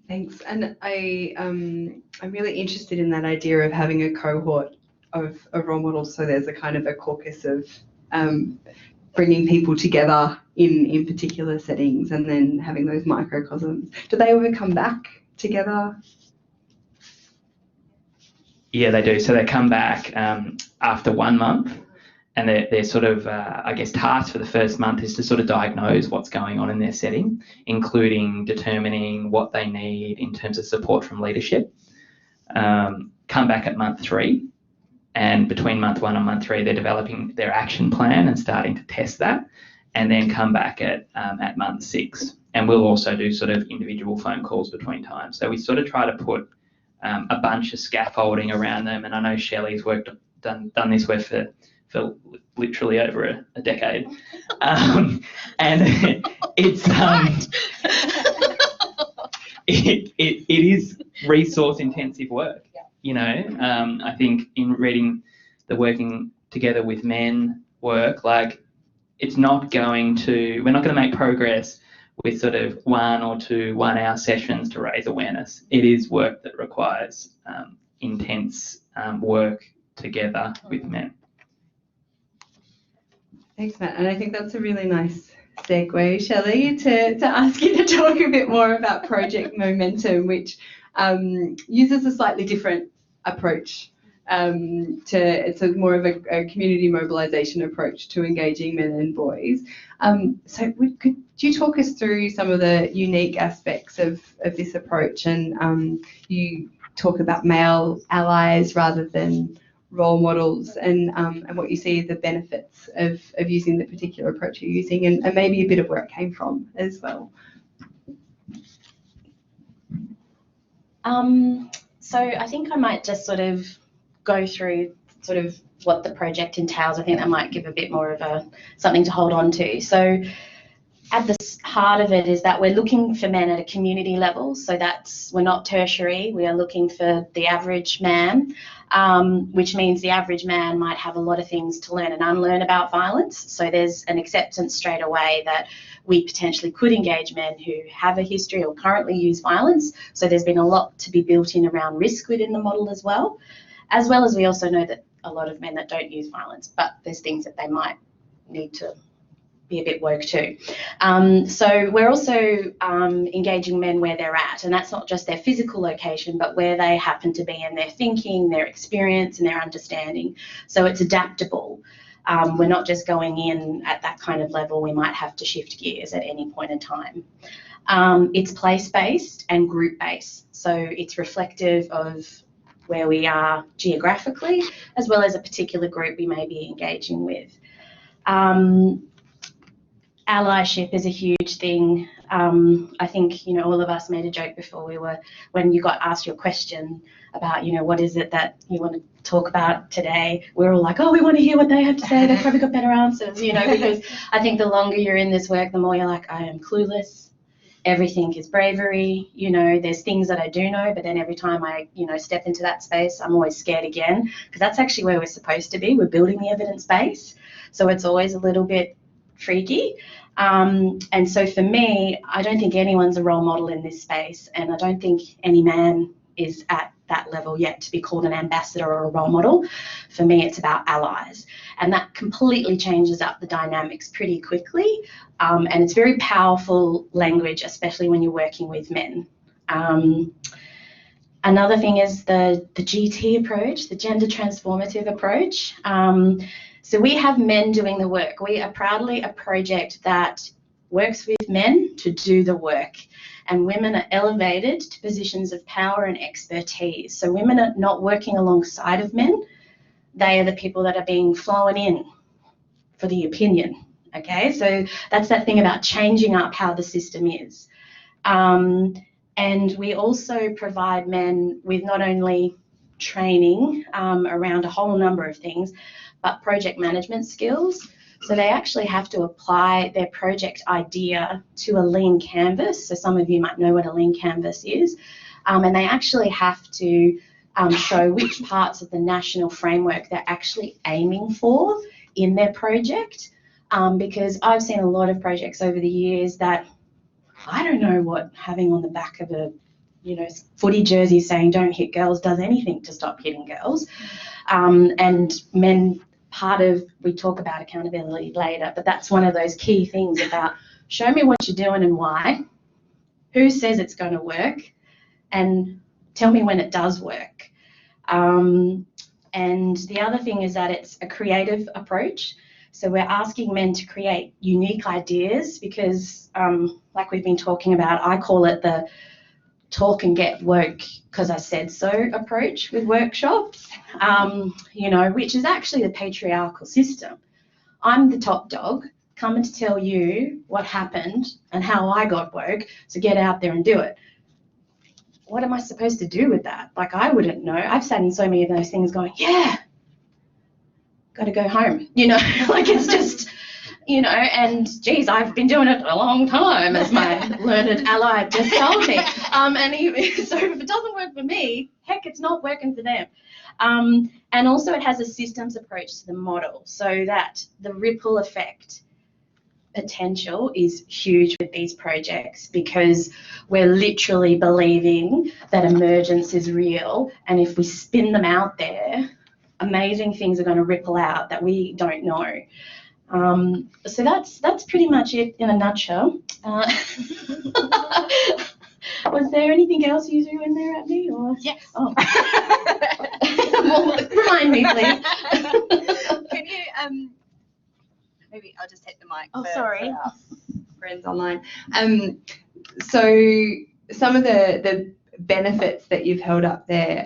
Thanks. And I'm really interested in that idea of having a cohort of role models. So there's a kind of a caucus of bringing people together in particular settings, and then having those microcosms. Do they ever come back together? Yeah, they do. So they come back after 1 month, and they're sort of, I guess, tasked for the first month is to sort of diagnose what's going on in their setting, including determining what they need in terms of support from leadership. Come back at month 3, and between month 1 and month 3, they're developing their action plan and starting to test that, and then come back at month 6. And we'll also do sort of individual phone calls between times. So we sort of try to put a bunch of scaffolding around them, and I know Shelley's done this work for literally over a decade, and it's it is resource intensive work. You know, I think in reading the Working Together with Men work, like we're not going to make progress with sort of 1 or 2 1-hour sessions to raise awareness. It is work that requires intense work together with men. Thanks, Matt. And I think that's a really nice segue, Shelley, to ask you to talk a bit more about Project Momentum, which uses a slightly different approach. It's more of a community mobilisation approach to engaging men and boys. So could you talk us through some of the unique aspects of this approach? And you talk about male allies rather than role models, and what you see as the benefits of using the particular approach you're using, and maybe a bit of where it came from as well. So I think I might just sort of go through sort of what the project entails. I think that might give a bit more of something to hold on to. So at the heart of it is that we're looking for men at a community level. So we're not tertiary. We are looking for the average man, which means the average man might have a lot of things to learn and unlearn about violence. So there's an acceptance straight away that we potentially could engage men who have a history or currently use violence. So there's been a lot to be built in around risk within the model as well as we also know that a lot of men that don't use violence, but there's things that they might need to be a bit woke too. So we're also engaging men where they're at, and that's not just their physical location, but where they happen to be in their thinking, their experience, and their understanding. So it's adaptable. We're not just going in at that kind of level. We might have to shift gears at any point in time. It's place-based and group-based, so it's reflective of where we are geographically, as well as a particular group we may be engaging with. Allyship is a huge thing. I think, you know, all of us made a joke before when you got asked your question about, you know, what is it that you want to talk about today? We're all like, oh, we want to hear what they have to say. They've probably got better answers, you know, because I think the longer you're in this work, the more you're like, I am clueless. Everything is bravery. You know, there's things that I do know, but then every time I, you know, step into that space, I'm always scared again, because that's actually where we're supposed to be. We're building the evidence base. So it's always a little bit freaky. And so for me, I don't think anyone's a role model in this space, and I don't think any man is at that level yet to be called an ambassador or a role model. For me, it's about allies, and that completely changes up the dynamics pretty quickly, and it's very powerful language, especially when you're working with men. Another thing is the GT approach, the gender transformative approach. So we have men doing the work. We are proudly a project that works with men to do the work, and women are elevated to positions of power and expertise. So women are not working alongside of men. They are the people that are being flown in for the opinion Okay, so that's that thing about changing up how the system is. And we also provide men with not only training around a whole number of things, but project management skills. So they actually have to apply their project idea to a lean canvas. So some of you might know what a lean canvas is. And they actually have to show which parts of the national framework they're actually aiming for in their project. Because I've seen a lot of projects over the years that I don't know what having on the back of a footy jersey saying don't hit girls does anything to stop hitting girls. And men, we talk about accountability later, but that's one of those key things about show me what you're doing and why, who says it's going to work, and tell me when it does work. And the other thing is that it's a creative approach. So we're asking men to create unique ideas because, like we've been talking about, I call it the talk and get woke because I said so approach with workshops, which is actually the patriarchal system. I'm the top dog coming to tell you what happened and how I got woke, so get out there and do it. What am I supposed to do with that? Like, I wouldn't know. I've sat in so many of those things going, yeah, got to go home, like it's just, and geez, I've been doing it a long time, as my learned ally just told me. So if it doesn't work for me, heck, it's not working for them. And also it has a systems approach to the model so that the ripple effect potential is huge with these projects because we're literally believing that emergence is real, and if we spin them out there, amazing things are going to ripple out that we don't know. So that's pretty much it in a nutshell. Was there anything else you threw in there at me? Or? Yes. Oh. Well, remind me, please. Can you, maybe I'll just take the mic. Oh, for sorry. our Friends online. So some of the benefits that you've held up there,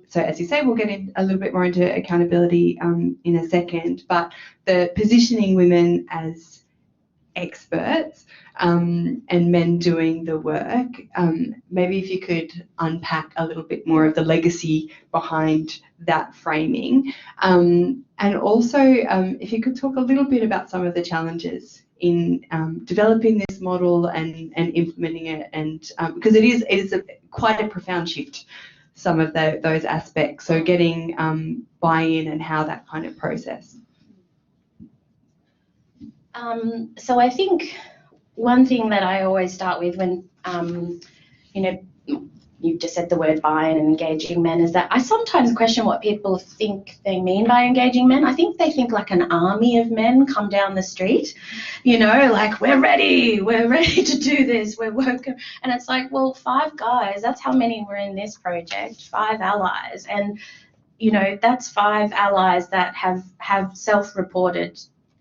so as you say, we'll get in a little bit more into accountability in a second, but the positioning women as experts and men doing the work, maybe if you could unpack a little bit more of the legacy behind that framing. And also, if you could talk a little bit about some of the challenges in developing this model and implementing it, and because it is quite a profound shift, some of those aspects. So getting buy-in and how that kind of process. So I think one thing that I always start with when, you've just said the word buy-in and engaging men, is that I sometimes question what people think they mean by engaging men. I think they think like an army of men come down the street, like we're ready to do this, we're working. And it's like, well, 5 guys, that's how many were in this project, 5 allies. And, that's 5 allies that have self-reported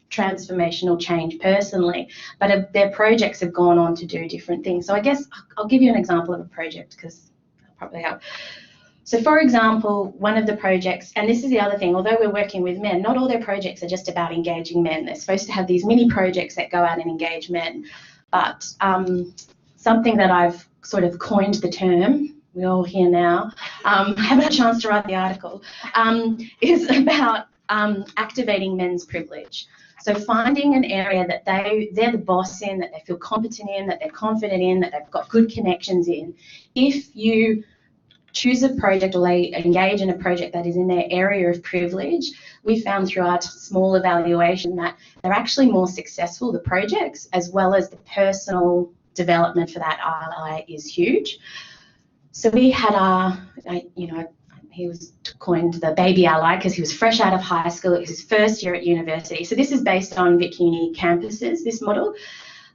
transformational change personally, but their projects have gone on to do different things. So I guess I'll give you an example of a project because I'll probably help. So for example, one of the projects, and this is the other thing, although we're working with men, not all their projects are just about engaging men. They're supposed to have these mini projects that go out and engage men. But something that I've sort of coined the term, we're all here now, haven't had a chance to write the article, is about activating men's privilege. So finding an area that they're the boss in, that they feel competent in, that they're confident in, that they've got good connections in. If you choose a project or they engage in a project that is in their area of privilege, we found through our small evaluation that they're actually more successful, the projects, as well as the personal development for that ally is huge. So we had he was coined the baby ally because he was fresh out of high school. It was his first year at university. So this is based on Vic Uni campuses, this model.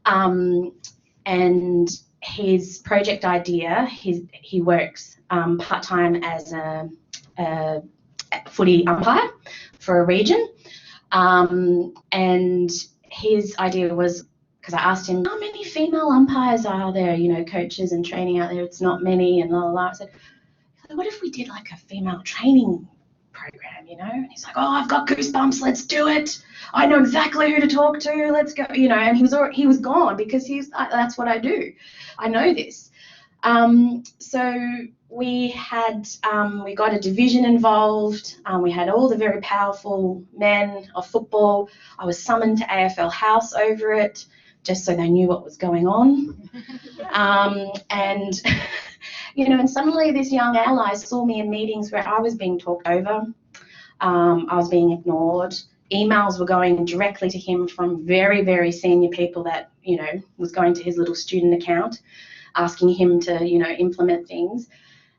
And his project idea, he works part-time as a footy umpire for a region. And his idea was, because I asked him, how many female umpires are there, coaches and training out there? It's not many, and blah, blah, blah. I said, what if we did like a female training program, you know? And he's like, oh, I've got goosebumps, let's do it. I know exactly who to talk to, let's go, you know, and he was gone because that's what I do. I know this. So we got a division involved. We had all the very powerful men of football. I was summoned to AFL House over it, just so they knew what was going on. And, you know, and suddenly this young ally saw me in meetings where I was being talked over. I was being ignored. Emails were going directly to him from very, very senior people that, you know, was going to his little student account, asking him to, you know, implement things.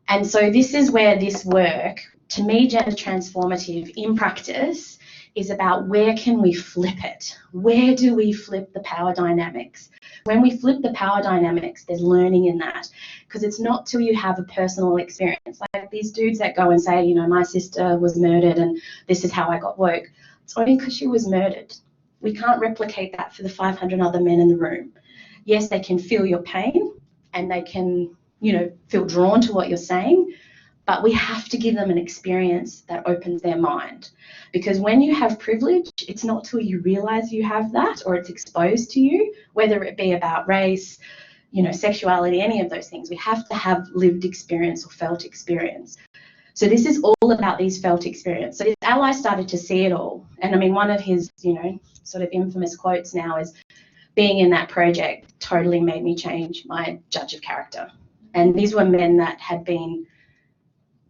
And so this is where this work, to me, gender transformative in practice, is about where can we flip it? Where do we flip the power dynamics? When we flip the power dynamics, there's learning in that, because it's not till you have a personal experience. Like these dudes that go and say, you know, my sister was murdered and this is how I got woke. It's only because she was murdered. We can't replicate that for the 500 other men in the room. Yes, they can feel your pain and they can, you know, feel drawn to what you're saying, but we have to give them an experience that opens their mind. Because when you have privilege, it's not till you realize you have that or it's exposed to you, whether it be about race, you know, sexuality, any of those things. We have to have lived experience or felt experience. So this is all about these felt experience. So this ally started to see it all. And I mean, one of his, you know, sort of infamous quotes now is, being in that project totally made me change my judge of character. And these were men that had been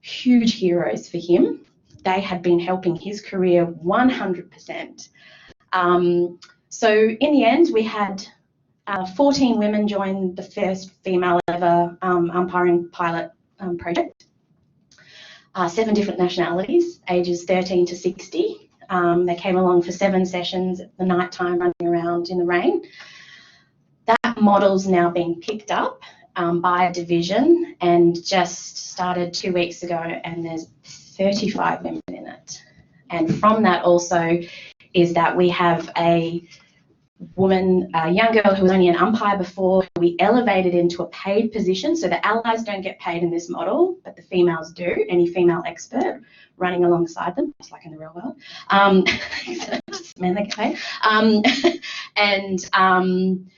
huge heroes for him. They had been helping his career 100%. So in the end, we had 14 women join the first female ever umpiring pilot project. 7 different nationalities, ages 13 to 60. They came along for 7 sessions at the night time, running around in the rain. That model's now being picked up by a division and just started 2 weeks ago, and there's 35 women in it. And from that also is that we have a woman, a young girl who was only an umpire before, who we elevated into a paid position. So the allies don't get paid in this model, but the females do, any female expert running alongside them, just like in the real world. Just men that get paid.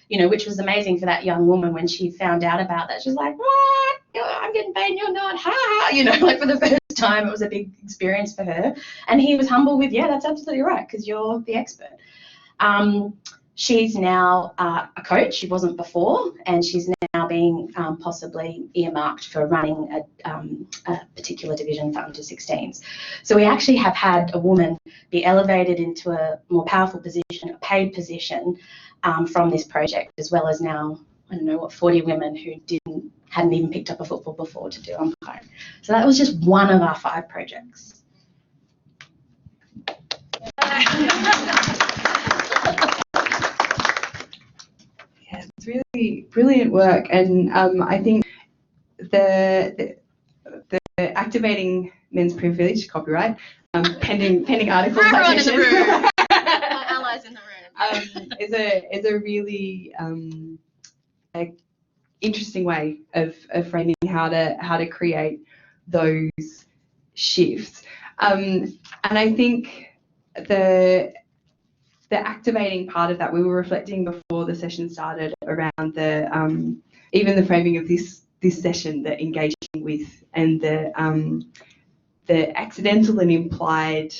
You know, which was amazing for that young woman when she found out about that. She was like, what? I'm getting paid and you're not, ha ha. You know, like for the first time, it was a big experience for her. And he was humble with, yeah, that's absolutely right, because you're the expert. She's now a coach. She wasn't before, and she's now being possibly earmarked for running a particular division for under 16s. So we actually have had a woman be elevated into a more powerful position, a paid position from this project, as well as now, I don't know what, 40 women who hadn't even picked up a football before to do umpiring. So that was just one of our 5 projects. Yeah, it's really brilliant work, and I think the activating men's privilege, copyright, pending article Everyone in the citation. room. My allies in the room. is a really interesting way of framing how to create those shifts, and I think the activating part of that, we were reflecting before the session started around the even the framing of this session, the engaging with, and the accidental and implied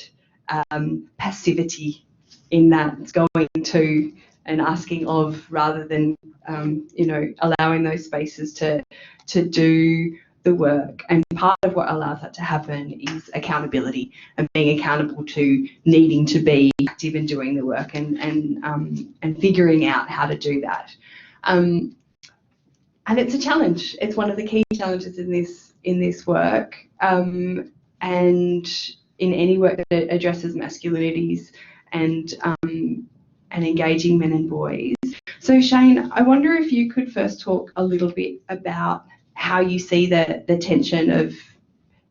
passivity in that it's going to and asking of, rather than you know, allowing those spaces to do the work. And part of what allows that to happen is accountability, and being accountable to needing to be active in doing the work and figuring out how to do that. And it's a challenge. It's one of the key challenges in this work, and in any work that addresses masculinities and engaging men and boys. So Shane, I wonder if you could first talk a little bit about how you see the tension of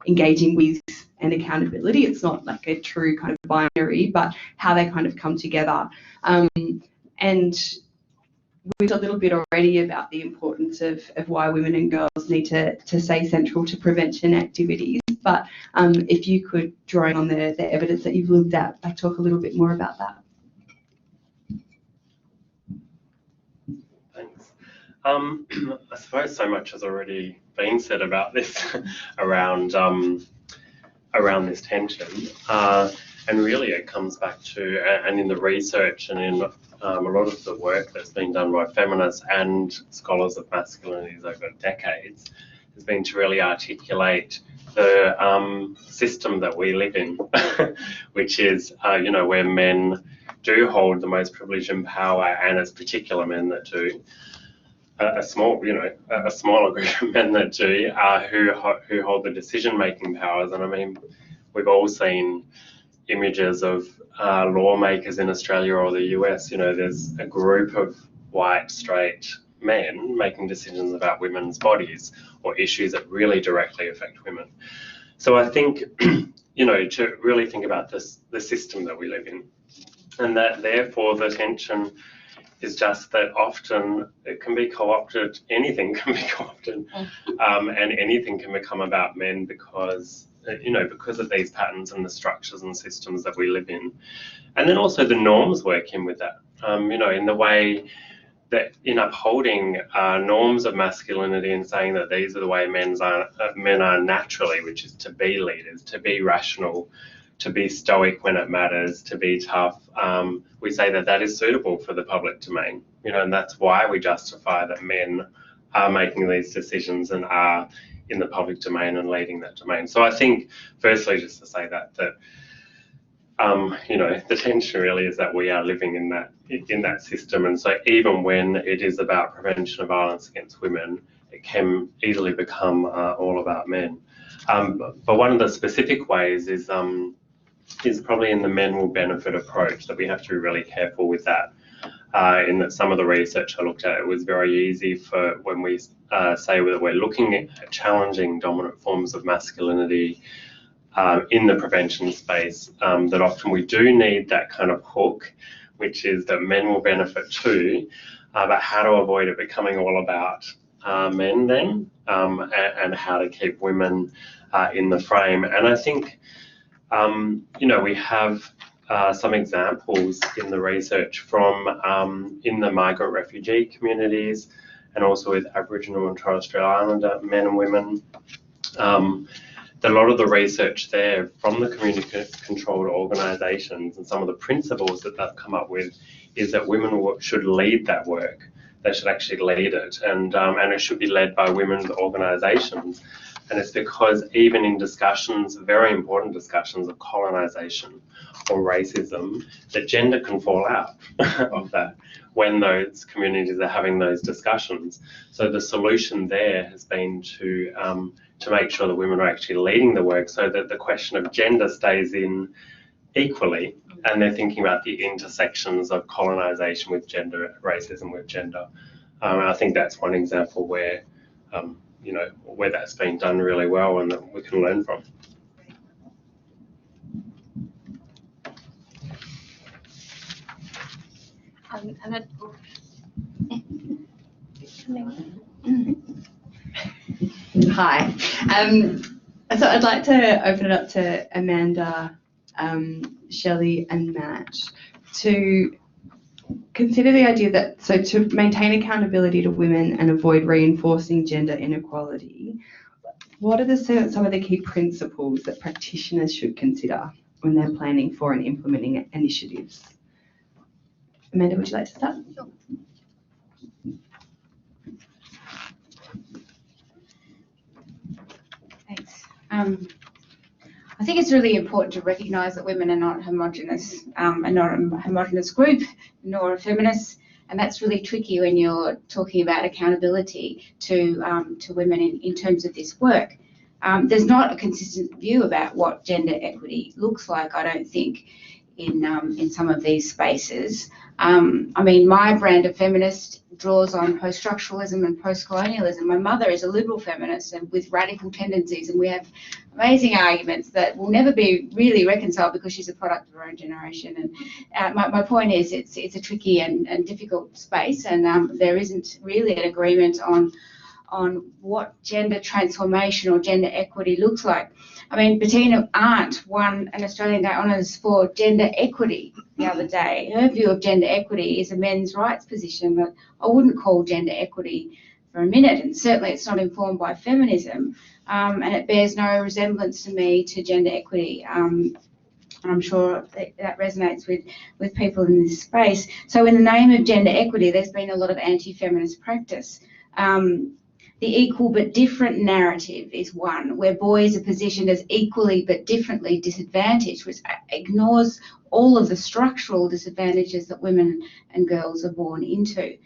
engaging with and accountability. It's not like a true kind of binary, but how they kind of come together. And we've talked a little bit already about the importance of why women and girls need to stay central to prevention activities. but if you could, drawing on the evidence that you've looked at, like talk a little bit more about that. Thanks. I suppose so much has already been said about this around this tension, and really it comes back to, and in the research and in a lot of the work that's been done by feminists and scholars of masculinities over decades, has been to really articulate the system that we live in, which is, where men do hold the most privilege and power, and it's particular men that do. A smaller group of men that do, who hold the decision-making powers. And I mean, we've all seen images of lawmakers in Australia or the US. There's a group of white, straight men making decisions about women's bodies or issues that really directly affect women. So I think, to really think about the system that we live in, and that therefore the tension is just that often it can be co-opted, anything can be co-opted, and anything can become about men because of these patterns and the structures and systems that we live in. And then also the norms work in with that, in the way that in upholding norms of masculinity and saying that these are the way men are naturally, which is to be leaders, to be rational, to be stoic when it matters, to be tough. We say that is suitable for the public domain, and that's why we justify that men are making these decisions and are in the public domain and leading that domain. So I think, firstly, just to say that the tension really is that we are living in that system, and so even when it is about prevention of violence against women, it can easily become all about men. But one of the specific ways is probably in the men will benefit approach, that we have to be really careful with that. In that some of the research I looked at, it was very easy for when we say that we're looking at challenging dominant forms of masculinity in the prevention space, that often we do need that kind of hook, which is that men will benefit too, but how to avoid it becoming all about men then, and how to keep women in the frame. And I think we have some examples in the research from in the migrant refugee communities, and also with Aboriginal and Torres Strait Islander men and women. A lot of the research there from the community-controlled organisations and some of the principles that they've come up with is that women should lead that work. They should actually lead it, and it should be led by women's organisations. And it's because even in discussions, very important discussions of colonisation or racism, that gender can fall out of that when those communities are having those discussions. So the solution there has been to make sure that women are actually leading the work, so that the question of gender stays in equally, and they're thinking about the intersections of colonisation with gender, racism with gender. I think that's one example where where that's been done really well and that we can learn from. Hi. So I'd like to open it up to Amanda, Shelley and Matt to consider the idea that, so to maintain accountability to women and avoid reinforcing gender inequality, what are some of the key principles that practitioners should consider when they're planning for and implementing initiatives? Amanda, would you like to start? Sure. Thanks. I think it's really important to recognise that women are not homogenous, and not a homogenous group, nor feminists, and that's really tricky when you're talking about accountability to women in terms of this work. There's not a consistent view about what gender equity looks like, I don't think, in some of these spaces. I mean, my brand of feminist draws on post-structuralism and post-colonialism. My mother is a liberal feminist and with radical tendencies, and we have amazing arguments that will never be really reconciled because she's a product of her own generation. And my point is, it's a tricky and difficult space, and there isn't really an agreement on what gender transformation or gender equity looks like. I mean, Bettina Arndt won an Australian Day Honours for gender equity the other day. Her view of gender equity is a men's rights position that I wouldn't call gender equity for a minute, and certainly it's not informed by feminism, and it bears no resemblance to me to gender equity. And I'm sure that resonates with people in this space. So in the name of gender equity, there's been a lot of anti-feminist practice. The equal but different narrative is one, where boys are positioned as equally but differently disadvantaged, which ignores all of the structural disadvantages that women and girls are born into.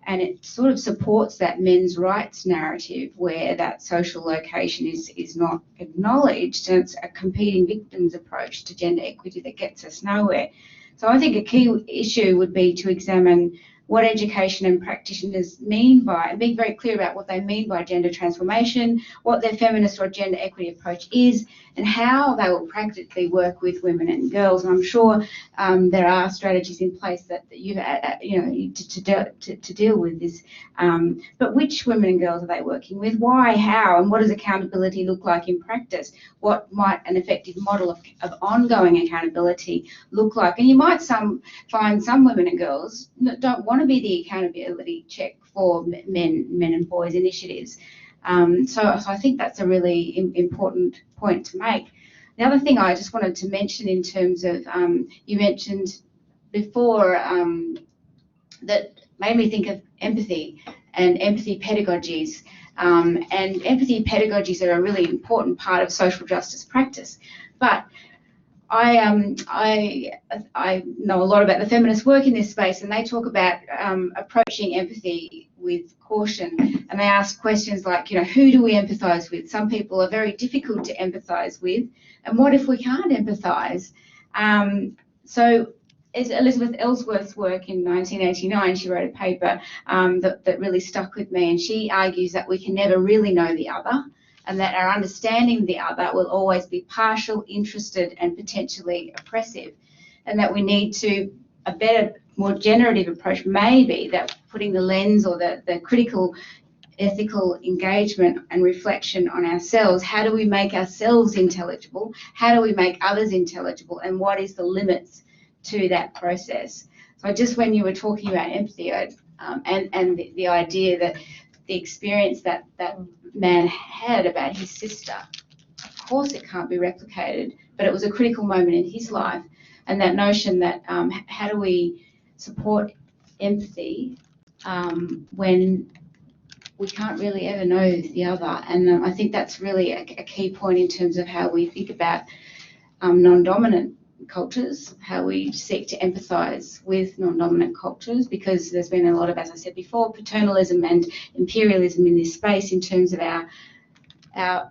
And it sort of supports that men's rights narrative where that social location is not acknowledged, and it's a competing victims approach to gender equity that gets us nowhere. So I think a key issue would be to examine what education and practitioners mean by, and be very clear about what they mean by gender transformation, what their feminist or gender equity approach is, and how they will practically work with women and girls. And I'm sure there are strategies in place that you know to deal with this. But which women and girls are they working with? Why? How? And what does accountability look like in practice? What might an effective model of ongoing accountability look like? And you might find some women and girls that don't want to be the accountability check for men and boys initiatives. So I think that's a really important point to make. The other thing I just wanted to mention in terms of, you mentioned before that made me think of empathy and empathy pedagogies. And empathy pedagogies are a really important part of social justice practice. But I know a lot about the feminist work in this space, and they talk about approaching empathy with caution, and they ask questions like, you know, who do we empathise with? Some people are very difficult to empathise with, and what if we can't empathise? So Elizabeth Ellsworth's work in 1989, she wrote a paper that really stuck with me, and she argues that we can never really know the other, and that our understanding of the other will always be partial, interested, and potentially oppressive, and that we need to, a better, more generative approach may be that putting the lens or the critical ethical engagement and reflection on ourselves. How do we make ourselves intelligible? How do we make others intelligible? And what is the limits to that process? So just when you were talking about empathy and the idea that the experience that man had about his sister, of course it can't be replicated, but it was a critical moment in his life. And that notion that how do we support empathy when we can't really ever know the other? And I think that's really a key point in terms of how we think about non-dominant cultures, how we seek to empathise with non-dominant cultures, because there's been a lot of, as I said before, paternalism and imperialism in this space in terms of our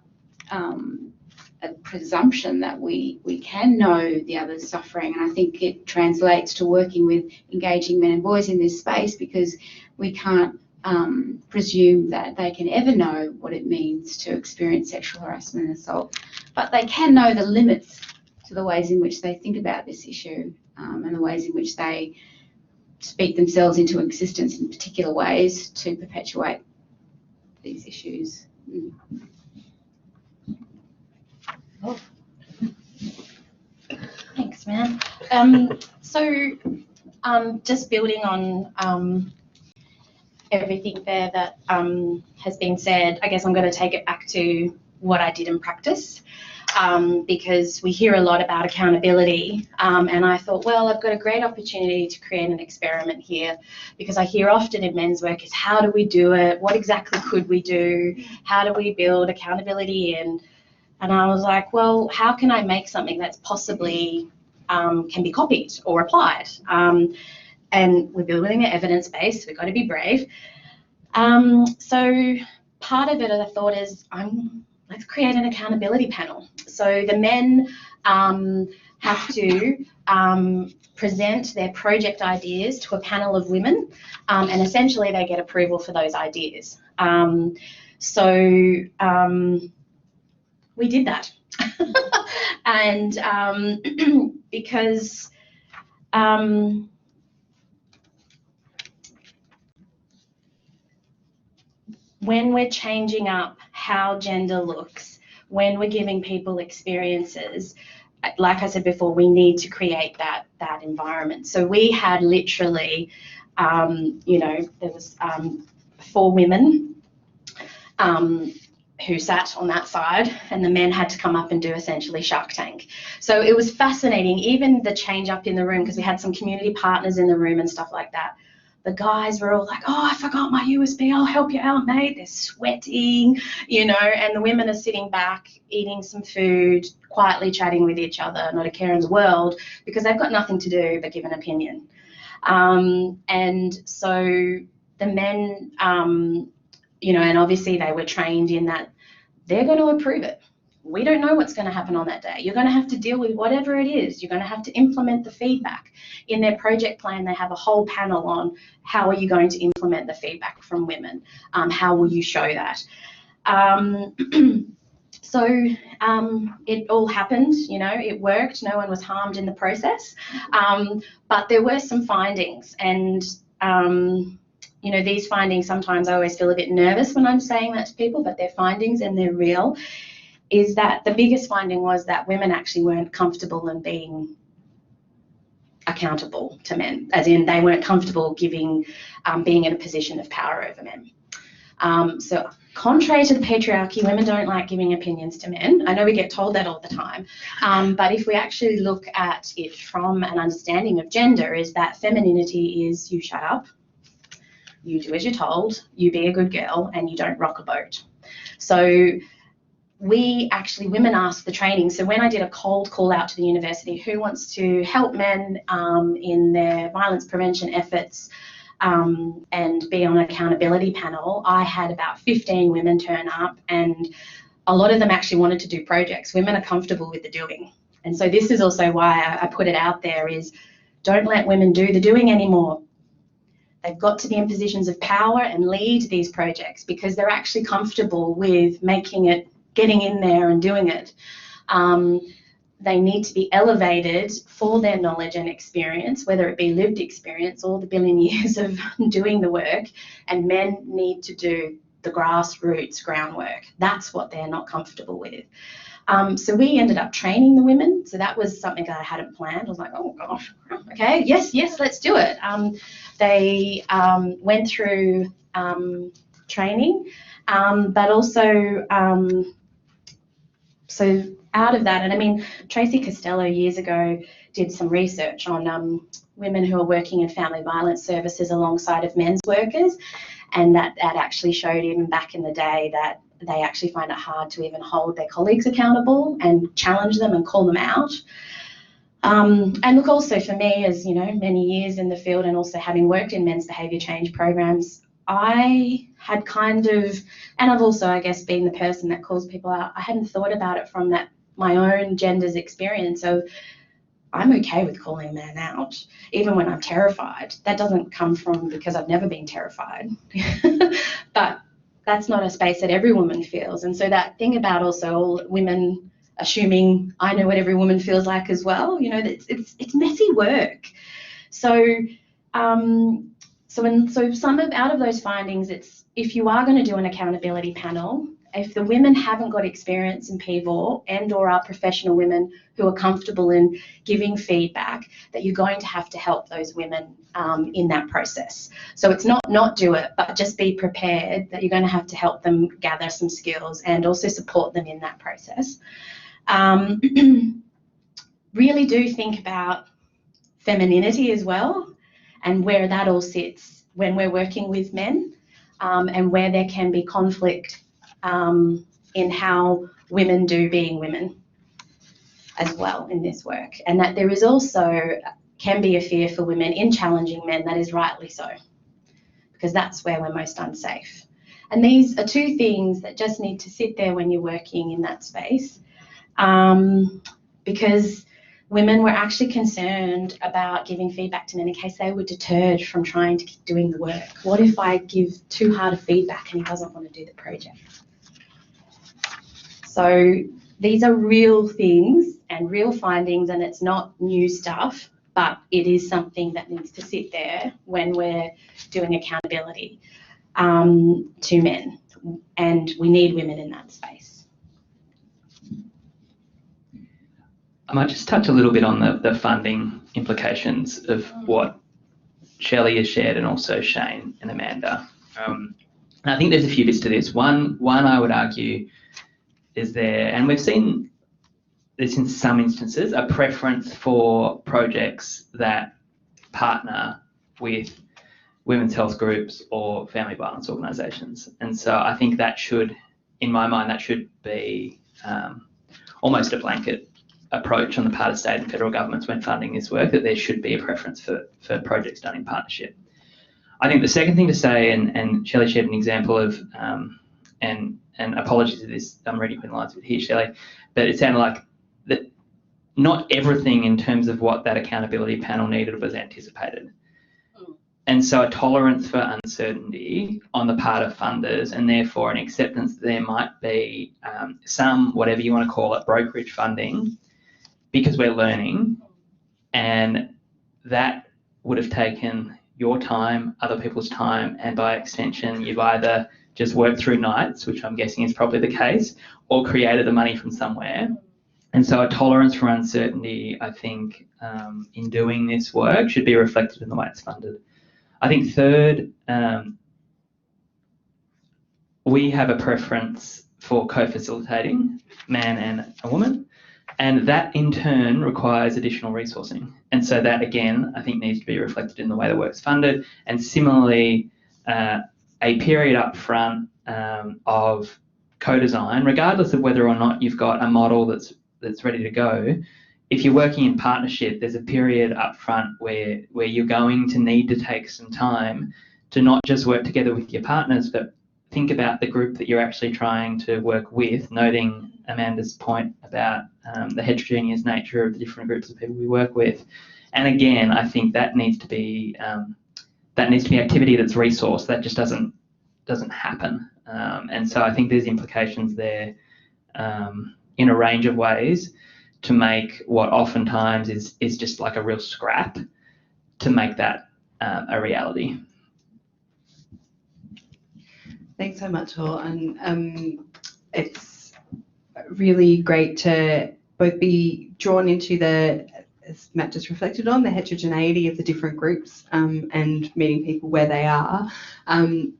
a presumption that we can know the other's suffering. And I think it translates to working with engaging men and boys in this space, because we can't presume that they can ever know what it means to experience sexual harassment and assault, but they can know the limits to the ways in which they think about this issue, and the ways in which they speak themselves into existence in particular ways to perpetuate these issues. Oh. Thanks, man. So just building on everything there that has been said, I guess I'm going to take it back to what I did in practice, because we hear a lot about accountability, and I thought, well, I've got a great opportunity to create an experiment here, because I hear often in men's work is, how do we do it? What exactly could we do? How do we build accountability in? And I was like, well, how can I make something that's possibly can be copied or applied? And we're building an evidence base, we've got to be brave. So part of it, I thought, is let's create an accountability panel. So the men have to present their project ideas to a panel of women, and essentially they get approval for those ideas. We did that. And because when we're changing up how gender looks, when we're giving people experiences, like I said before, we need to create that environment. So we had literally, there was 4 women who sat on that side, and the men had to come up and do essentially Shark Tank. So it was fascinating, even the change up in the room, because we had some community partners in the room and stuff like that. The guys were all like, oh, I forgot my USB, I'll help you out, mate. They're sweating, and the women are sitting back, eating some food, quietly chatting with each other, not a care in the world, because they've got nothing to do but give an opinion. And so the men, and obviously they were trained in that they're going to approve it. We don't know what's going to happen on that day. You're going to have to deal with whatever it is. You're going to have to implement the feedback. In their project plan, they have a whole panel on how are you going to implement the feedback from women? How will you show that? So it all happened, it worked. No one was harmed in the process. But there were some findings, and these findings, sometimes I always feel a bit nervous when I'm saying that to people, but they're findings and they're real, is that the biggest finding was that women actually weren't comfortable in being accountable to men, as in they weren't comfortable being in a position of power over men. So contrary to the patriarchy, women don't like giving opinions to men. I know we get told that all the time, but if we actually look at it from an understanding of gender, is that femininity is you shut up, you do as you're told, you be a good girl, and you don't rock a boat. So women asked the training. So when I did a cold call out to the university, who wants to help men in their violence prevention efforts and be on an accountability panel, I had about 15 women turn up, and a lot of them actually wanted to do projects. Women are comfortable with the doing. And so this is also why I put it out there, is don't let women do the doing anymore. They've got to be in positions of power and lead these projects because they're actually comfortable with making it, getting in there and doing it. They need to be elevated for their knowledge and experience, whether it be lived experience or the billion years of doing the work, and men need to do the grassroots groundwork. That's what they're not comfortable with. So we ended up training the women. So that was something that I hadn't planned. I was like, oh gosh, okay, yes, let's do it. They went through training, but also, so out of that, and I mean, Tracy Costello years ago did some research on women who are working in family violence services alongside of men's workers, and that actually showed even back in the day that they actually find it hard to even hold their colleagues accountable and challenge them and call them out. And look, also for me, as many years in the field and also having worked in men's behaviour change programs, I had kind of, and I've also, I guess, been the person that calls people out. I hadn't thought about it from my own gender's experience of, I'm okay with calling a man out, even when I'm terrified. That doesn't come from because I've never been terrified, but that's not a space that every woman feels. And so that thing about also all women assuming I know what every woman feels like as well, it's messy work. So some out of those findings, it's if you are going to do an accountability panel, if the women haven't got experience in PVOR and or are professional women who are comfortable in giving feedback, that you're going to have to help those women in that process. So it's not do it, but just be prepared that you're going to have to help them gather some skills and also support them in that process. Really do think about femininity as well and where that all sits when we're working with men, and where there can be conflict in how women do being women as well in this work, and that there is also can be a fear for women in challenging men. That is rightly so, because that's where we're most unsafe. And these are two things that just need to sit there when you're working in that space, because women were actually concerned about giving feedback to men in case they were deterred from trying to keep doing the work. What if I give too hard a feedback and he doesn't want to do the project? So these are real things and real findings, and it's not new stuff, but it is something that needs to sit there when we're doing accountability. to men, and we need women in that space. I might just touch a little bit on the funding implications of what Shelley has shared, and also Shane and Amanda. And I think there's a few bits to this. One I would argue is there, and we've seen this in some instances, a preference for projects that partner with women's health groups or family violence organisations. And so I think that should, in my mind, that should be almost a blanket approach on the part of state and federal governments when funding this work, that there should be a preference for projects done in partnership. I think the second thing to say, and Shelley shared an example of, and apologies if this, I'm reading between the lines with here, Shelley, but it sounded like that not everything in terms of what that accountability panel needed was anticipated. And so a tolerance for uncertainty on the part of funders, and therefore an acceptance that there might be some, whatever you want to call it, brokerage funding, because we're learning, and that would have taken your time, other people's time, and by extension, you've either just worked through nights, which I'm guessing is probably the case, or created the money from somewhere. And so a tolerance for uncertainty, I think, in doing this work should be reflected in the way it's funded. I think third, we have a preference for co-facilitating, man and a woman, and that in turn requires additional resourcing. And so that, again, I think needs to be reflected in the way the work's funded. And similarly, a period up front of co-design, regardless of whether or not you've got a model that's ready to go, if you're working in partnership, there's a period up front where you're going to need to take some time to not just work together with your partners, but think about the group that you're actually trying to work with, noting Amanda's point about the heterogeneous nature of the different groups of people we work with. And again, I think that needs to be activity that's resourced. That just doesn't happen. And so I think there's implications there in a range of ways to make what oftentimes is just like a real scrap, to make that a reality. Thanks so much, Hall. And it's really great to both be drawn into the, as Matt just reflected on, the heterogeneity of the different groups and meeting people where they are,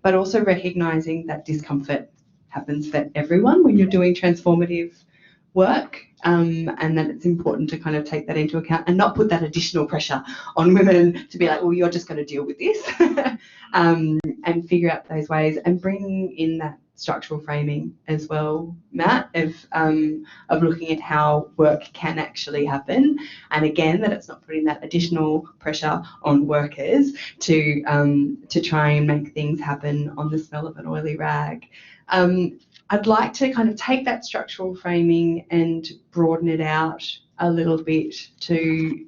but also recognising that discomfort happens for everyone when you're doing transformative work, and that it's important to kind of take that into account and not put that additional pressure on women to be like, well, you're just going to deal with this, and figure out those ways, and bringing in that structural framing as well, Matt, of looking at how work can actually happen, and again that it's not putting that additional pressure on workers to try and make things happen on the smell of an oily rag. I'd like to kind of take that structural framing and broaden it out a little bit to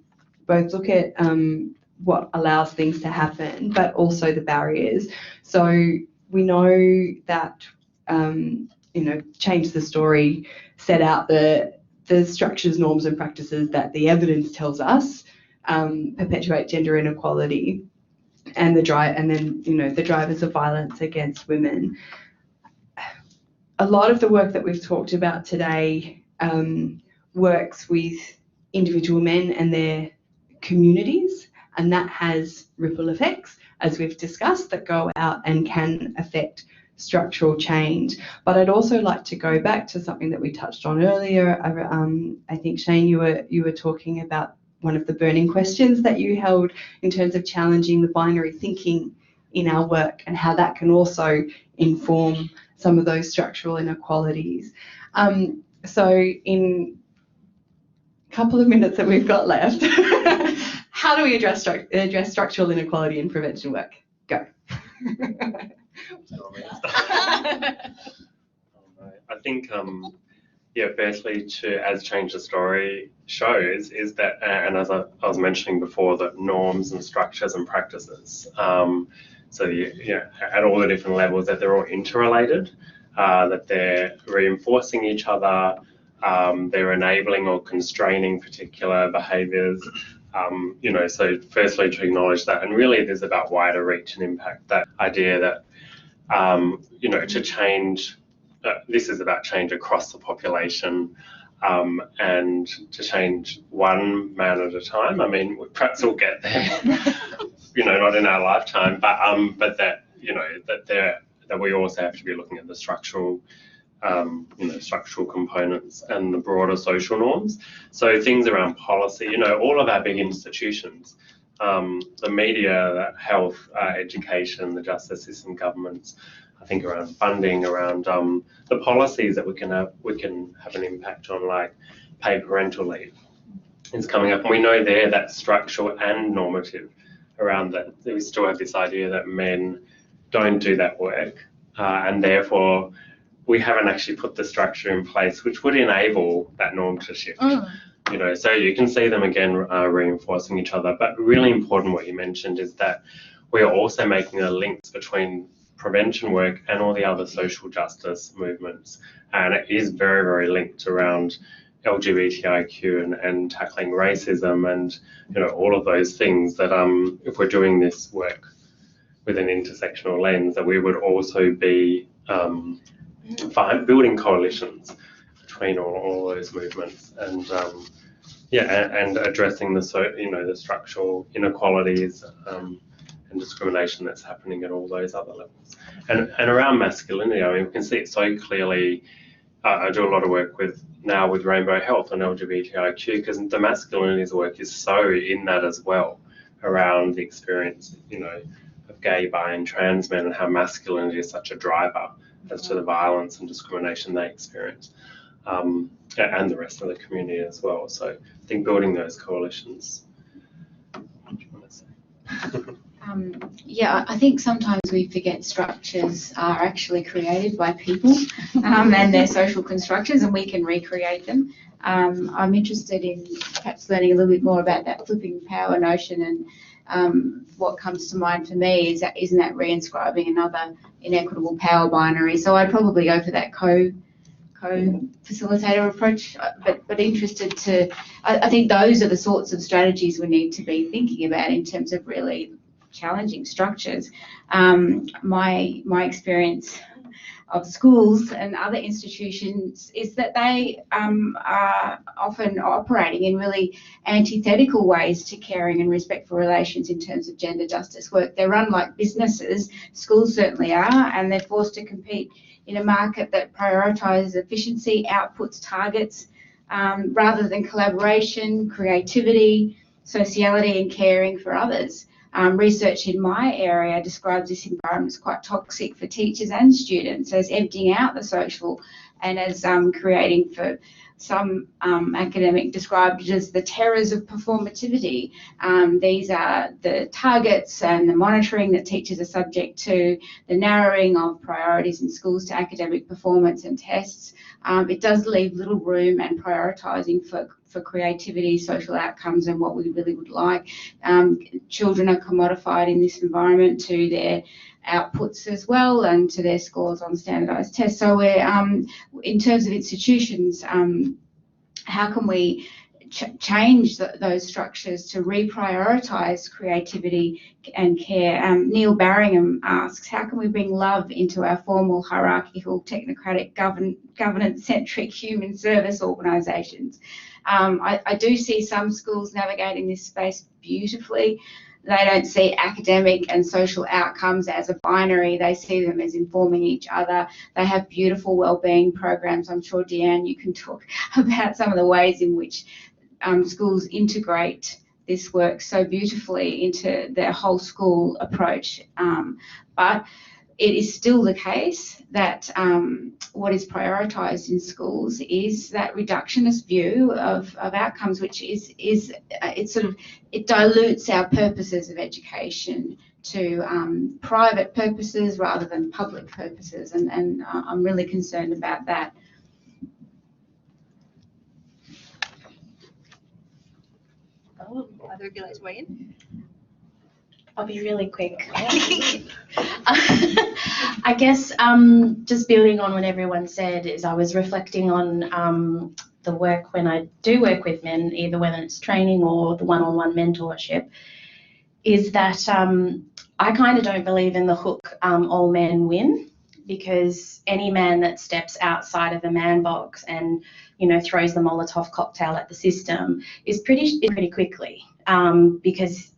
both look at what allows things to happen, but also the barriers. So we know that, Change the Story set out the structures, norms and practices that the evidence tells us perpetuate gender inequality and the drivers of violence against women. A lot of the work that we've talked about today works with individual men and their communities, and that has ripple effects, as we've discussed, that go out and can affect structural change. But I'd also like to go back to something that we touched on earlier. I think, Shane, you were talking about one of the burning questions that you held in terms of challenging the binary thinking in our work, and how that can also inform some of those structural inequalities. So in a couple of minutes that we've got left, how do we address structural inequality in prevention work? Go. I think, firstly, as Change the Story shows, is that, and as I was mentioning before, that norms and structures and practices, so at all the different levels, that they're all interrelated, that they're reinforcing each other, they're enabling or constraining particular behaviours. So firstly to acknowledge that, and really it is about wider reach and impact, that idea that you know, to change. This is about change across the population, and to change one man at a time. I mean, perhaps we'll get there, you know, not in our lifetime, but that, you know, that we also have to be looking at the structural, you know, structural components and the broader social norms. So things around policy, you know, all of our big institutions, the media, health, education, the justice system, governments, I think around funding, around the policies that we can have an impact on, like paid parental leave is coming up. And we know there that's structural and normative around that. We still have this idea that men don't do that work, and therefore we haven't actually put the structure in place which would enable that norm to shift. You know, so you can see them again reinforcing each other. But really important what you mentioned is that we are also making the links between prevention work and all the other social justice movements, and it is very, very linked around LGBTIQ and tackling racism and, you know, all of those things that if we're doing this work with an intersectional lens, that we would also be building coalitions between all those movements, and and addressing the structural inequalities and discrimination that's happening at all those other levels. And around masculinity, I mean, we can see it so clearly. I do a lot of work with Rainbow Health and LGBTIQ, because the masculinities work is so in that as well, around the experience, you know, of gay, bi and trans men, and how masculinity is such a driver as to the violence and discrimination they experience, and the rest of the community as well. So I think building those coalitions. What do you want to say? Yeah, I think sometimes we forget structures are actually created by people and their social constructions, and we can recreate them. I'm interested in perhaps learning a little bit more about that flipping power notion, and what comes to mind for me is that isn't that reinscribing another inequitable power binary? So I'd probably go for that co-facilitator approach, but interested to, I think those are the sorts of strategies we need to be thinking about in terms of really challenging structures. My experience of schools and other institutions is that they are often operating in really antithetical ways to caring and respectful relations in terms of gender justice work. They're run like businesses, schools certainly are, and they're forced to compete in a market that prioritises efficiency, outputs, targets, rather than collaboration, creativity, sociality and caring for others. Research in my area describes this environment as quite toxic for teachers and students, as emptying out the social and as creating, for some academic described it as the terrors of performativity. These are the targets and the monitoring that teachers are subject to, the narrowing of priorities in schools to academic performance and tests. It does leave little room and prioritising for creativity, social outcomes and what we really would like. Children are commodified in this environment to their outputs as well and to their scores on standardised tests. So we're, in terms of institutions, how can we change those structures to reprioritise creativity and care? Neil Barringham asks, how can we bring love into our formal, hierarchical, technocratic, governance-centric human service organisations? I do see some schools navigating this space beautifully. They don't see academic and social outcomes as a binary. They see them as informing each other. They have beautiful wellbeing programs. I'm sure, Deanne, you can talk about some of the ways in which schools integrate this work so beautifully into their whole school approach. But it is still the case that what is prioritised in schools is that reductionist view of outcomes, which it dilutes our purposes of education to private purposes rather than public purposes, and I'm really concerned about that. Either of you like to weigh in? I'll be really quick. I guess just building on what everyone said, is I was reflecting on the work when I do work with men, either when it's training or the one-on-one mentorship, is that I kind of don't believe in the hook, all men win, because any man that steps outside of the man box and, you know, throws the Molotov cocktail at the system is pretty quickly, because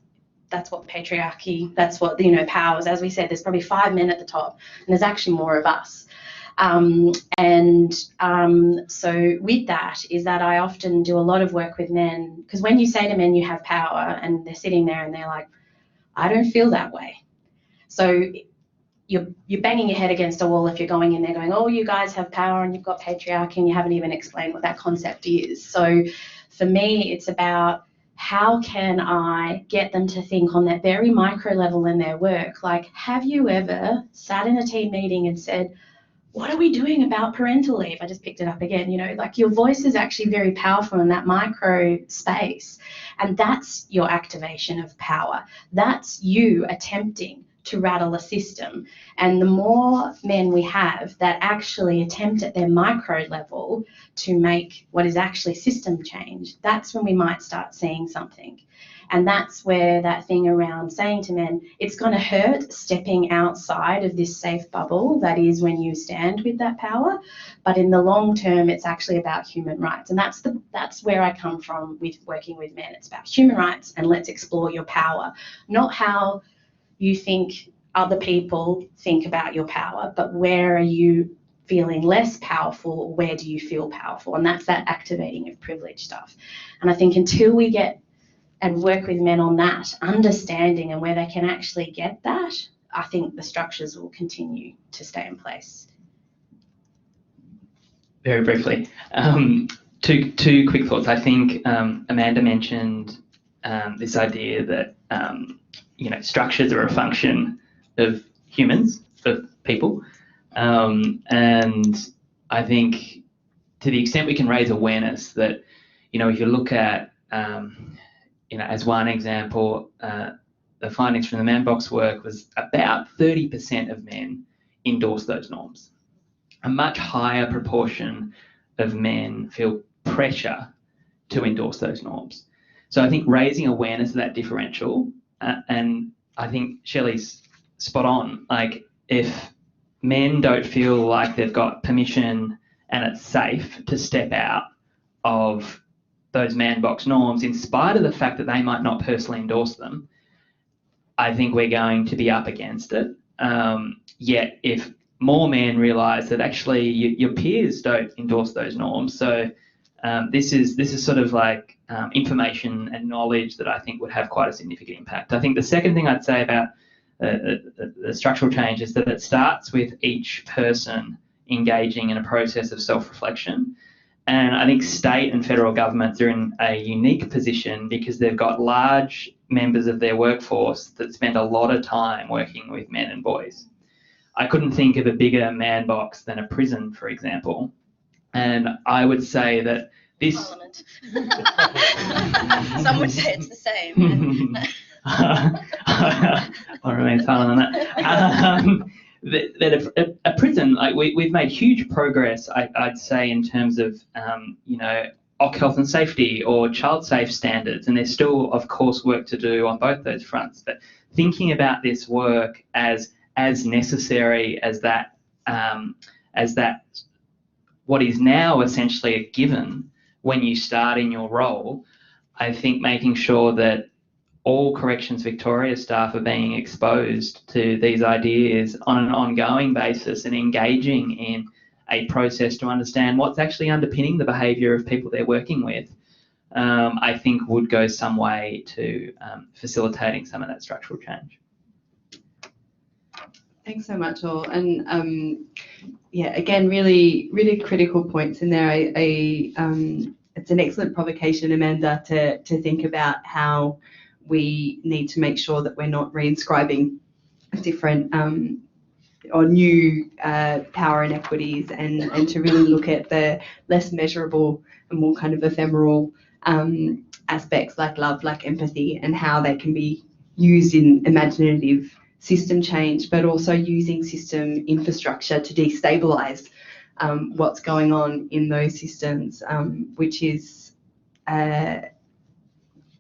that's what patriarchy, that's what, you know, powers. As we said, there's probably 5 men at the top, and there's actually more of us. So with that is that I often do a lot of work with men, because when you say to men you have power and they're sitting there and they're like, I don't feel that way. So you're banging your head against a wall if you're going in there going, oh, you guys have power and you've got patriarchy and you haven't even explained what that concept is. So for me, it's about how can I get them to think on that very micro level in their work. Like, have you ever sat in a team meeting and said, what are we doing about parental leave? I just picked it up again. You know, like, your voice is actually very powerful in that micro space. And that's your activation of power. That's you attempting to rattle a system. And the more men we have that actually attempt at their micro level to make what is actually system change, that's when we might start seeing something. And that's where that thing around saying to men, it's going to hurt stepping outside of this safe bubble that is when you stand with that power. But in the long term, it's actually about human rights. And that's where I come from with working with men. It's about human rights, and let's explore your power, not how you think other people think about your power, but where are you feeling less powerful, where do you feel powerful? And that's that activating of privilege stuff. And I think until we get and work with men on that understanding and where they can actually get that, I think the structures will continue to stay in place. Very briefly, two quick thoughts. I think Amanda mentioned this idea that you know, structures are a function of humans, of people, and I think to the extent we can raise awareness that, you know, if you look at you know, as one example, the findings from the man box work was about 30% of men endorse those norms. A much higher proportion of men feel pressure to endorse those norms. So I think raising awareness of that differential, and I think Shelley's spot on. Like, if men don't feel like they've got permission and it's safe to step out of those man box norms, in spite of the fact that they might not personally endorse them, I think we're going to be up against it. Yet if more men realise that actually your peers don't endorse those norms, so this is sort of like information and knowledge that I think would have quite a significant impact. I think the second thing I'd say about the structural change is that it starts with each person engaging in a process of self-reflection. And I think state and federal governments are in a unique position because they've got large members of their workforce that spend a lot of time working with men and boys. I couldn't think of a bigger man box than a prison, for example. And I would say that this... Parliament. Some would say it's the same. I'll remain silent on that. That a prison, like we've made huge progress, I'd say, in terms of you know, OC health and safety or child safe standards, and there's still, of course, work to do on both those fronts. But thinking about this work as necessary as that what is now essentially a given when you start in your role, I think making sure that all Corrections Victoria staff are being exposed to these ideas on an ongoing basis and engaging in a process to understand what's actually underpinning the behaviour of people they're working with, I think would go some way to facilitating some of that structural change. Thanks so much, all. And yeah, again, really, really critical points in there. It's an excellent provocation, Amanda, to think about how we need to make sure that we're not reinscribing different or new power inequities, and to really look at the less measurable and more kind of ephemeral aspects like love, like empathy, and how they can be used in imaginative system change, but also using system infrastructure to destabilize what's going on in those systems, which is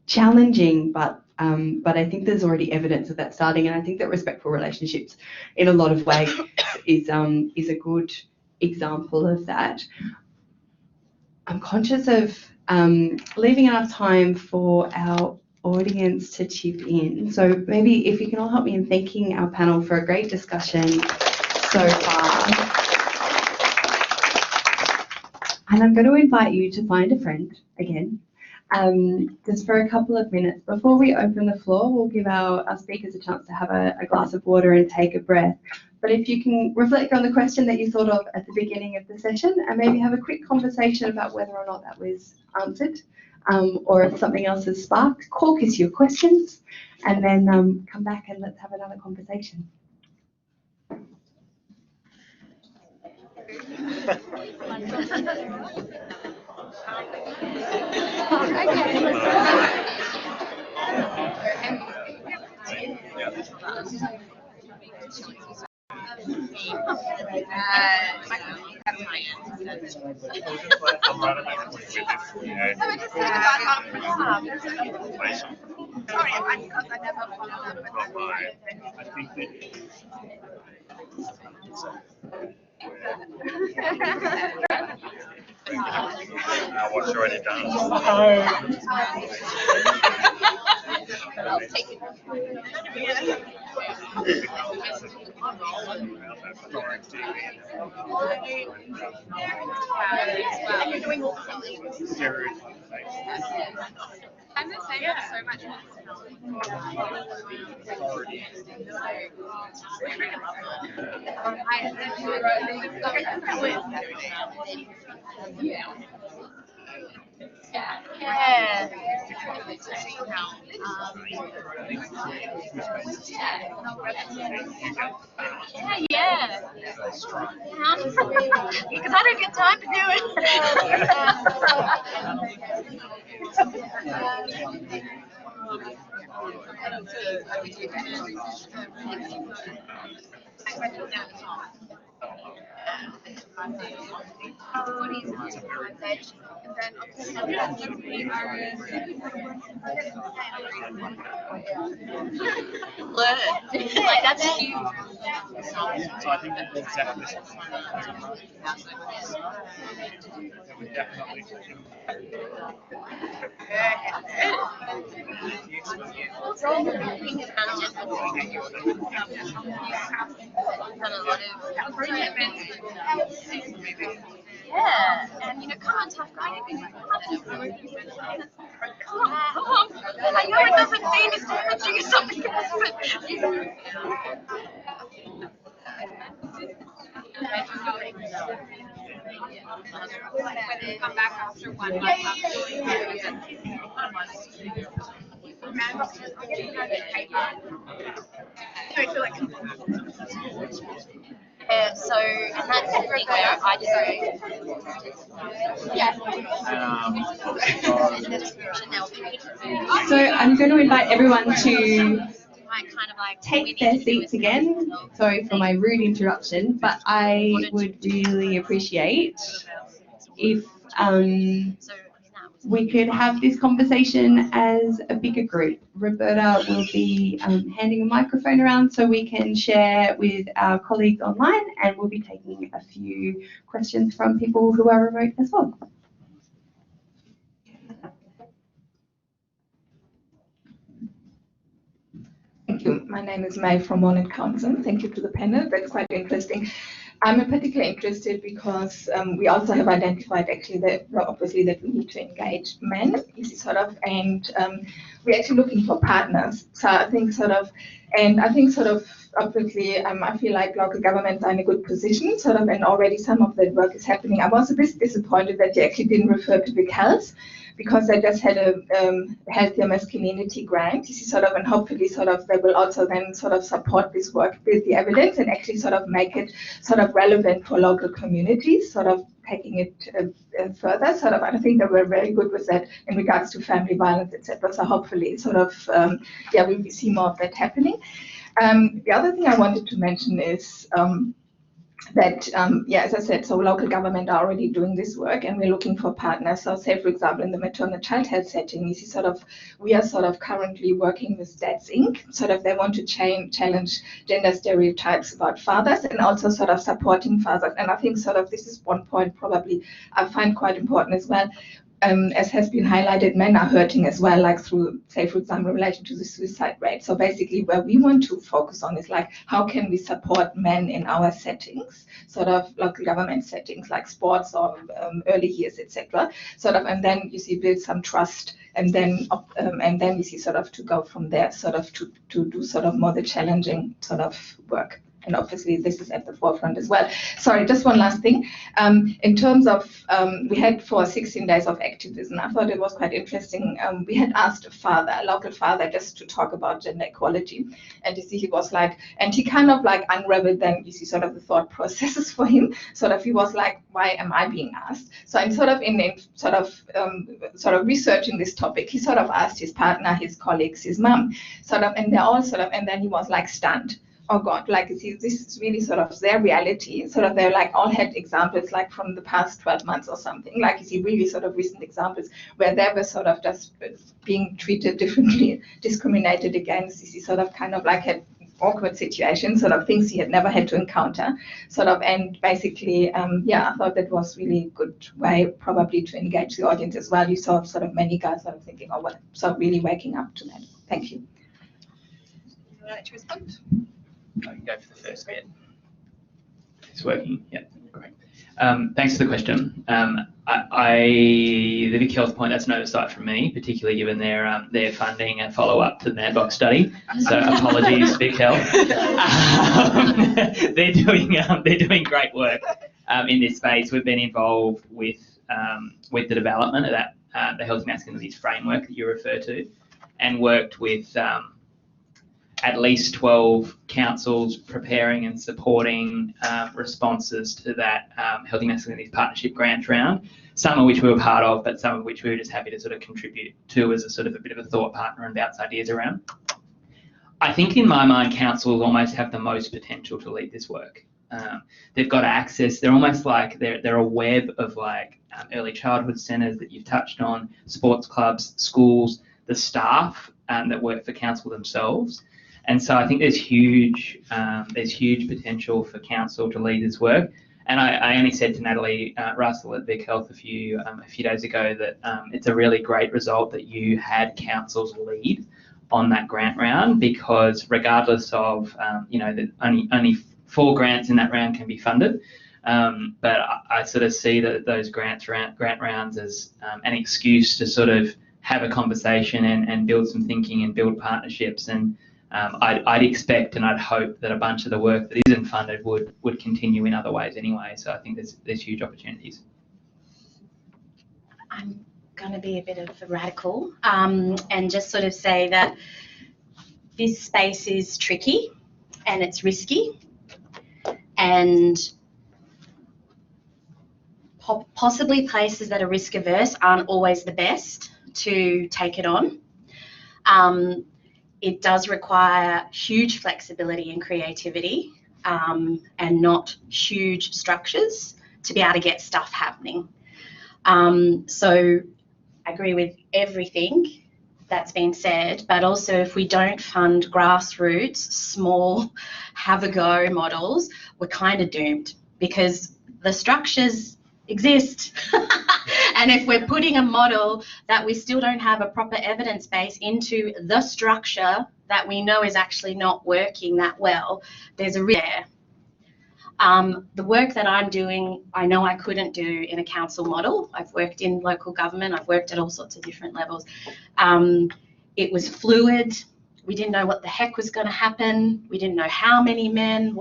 challenging but But I think there's already evidence of that starting, and I think that respectful relationships in a lot of ways is a good example of that. I'm conscious of leaving enough time for our audience to chip in. So maybe if you can all help me in thanking our panel for a great discussion so far. And I'm going to invite you to find a friend again, just for a couple of minutes. Before we open the floor, we'll give our speakers a chance to have a glass of water and take a breath. But if you can reflect on the question that you thought of at the beginning of the session and maybe have a quick conversation about whether or not that was answered, or if something else has sparked, caucus your questions and then come back and let's have another conversation. What's already done? I'm the same, so much more. Yeah. Yeah. Because I don't get time to do it. Like that's huge. So I think that exactly Yeah, and come on, tough guy. Come on. I know it doesn't mean it's damaging or something else, but come back after 1 month. So, and that's the thing where I just go, So I'm going to invite everyone to take their seats again. Sorry for my rude interruption, but I would really appreciate if we could have this conversation as a bigger group. Roberta will be handing a microphone around so we can share with our colleagues online, and we'll be taking a few questions from people who are remote as well. Thank you. My name is May from Walnut Council. Thank you to the panel. That's quite interesting. I'm particularly interested because we also have identified actually that obviously that we need to engage men, and we're actually looking for partners. So I think obviously I feel like local governments are in a good position and already some of that work is happening. I was a bit disappointed that you actually didn't refer to Big Health, because I just had a healthier masculinity grant, and hopefully they will also then support this work with the evidence and actually make it relevant for local communities, taking it further. I think that we're very good with that in regards to family violence, etc. So hopefully, we see more of that happening. The other thing I wanted to mention is that, as I said, so local government are already doing this work, and we're looking for partners. So say, for example, in the maternal child health setting, you see we are currently working with Dads Inc. They want to challenge gender stereotypes about fathers, and also supporting fathers. And I think this is one point probably I find quite important as well. As has been highlighted, men are hurting as well, like through, say, for example, in relation to the suicide rate. So basically where we want to focus on is like, how can we support men in our settings, local government settings, like sports or early years, etc. And then you see build some trust, and then you see to go from there, to do more the challenging work. And obviously this is at the forefront as well. Sorry, just one last thing. In terms of, we had for 16 days of activism, I thought it was quite interesting. We had asked a local father, just to talk about gender equality. And you see, he was like, and he kind of like unraveled then, you see, the thought processes for him. He was like, why am I being asked? So I'm in researching this topic, he asked his partner, his colleagues, his mum, and they're all and then he was like stunned. Oh God, like this is really their reality. They're like all had examples like from the past 12 months or something. Like you see really recent examples where they were just being treated differently, discriminated against. You see kind of like had awkward situations, things he had never had to encounter. And basically, I thought that was really good way probably to engage the audience as well. You saw many guys thinking, oh well, really waking up to that. Thank you. Would you like to respond? I can go for the first bit. It's working. Yeah, great. Thanks for the question. The Vic Health point, that's no oversight from me, particularly given their funding and follow-up to the Madbox study. So apologies, Vic Health. They're doing great work in this space. We've been involved with the development of that the Healthy Masculinities framework that you refer to, and worked with at least 12 councils preparing and supporting responses to that Healthy Masculinities Partnership grant round, some of which we were part of, but some of which we were just happy to contribute to as a bit of a thought partner and bounce ideas around. I think in my mind, councils almost have the most potential to lead this work. They've got access, they're almost like, they're a web of like early childhood centres that you've touched on, sports clubs, schools, the staff that work for council themselves. And so I think there's huge potential for council to lead this work. And I only said to Natalie Russell at Vic Health a few days ago that it's a really great result that you had councils lead on that grant round, because regardless of that only 4 grants in that round can be funded, but I see that those grant rounds as an excuse to have a conversation and build some thinking and build partnerships. And I'd expect and I'd hope that a bunch of the work that isn't funded would continue in other ways anyway. So I think there's huge opportunities. I'm going to be a bit of a radical and just say that this space is tricky and it's risky, and possibly places that are risk averse aren't always the best to take it on. It does require huge flexibility and creativity and not huge structures to be able to get stuff happening. So I agree with everything that's been said, but also if we don't fund grassroots, small, have-a-go models, we're kind of doomed, because the structures exist. And if we're putting a model that we still don't have a proper evidence base into the structure that we know is actually not working that well, there's a risk there. The work that I'm doing, I know I couldn't do in a council model. I've worked in local government. I've worked at all sorts of different levels. It was fluid. We didn't know what the heck was going to happen. We didn't know how many men,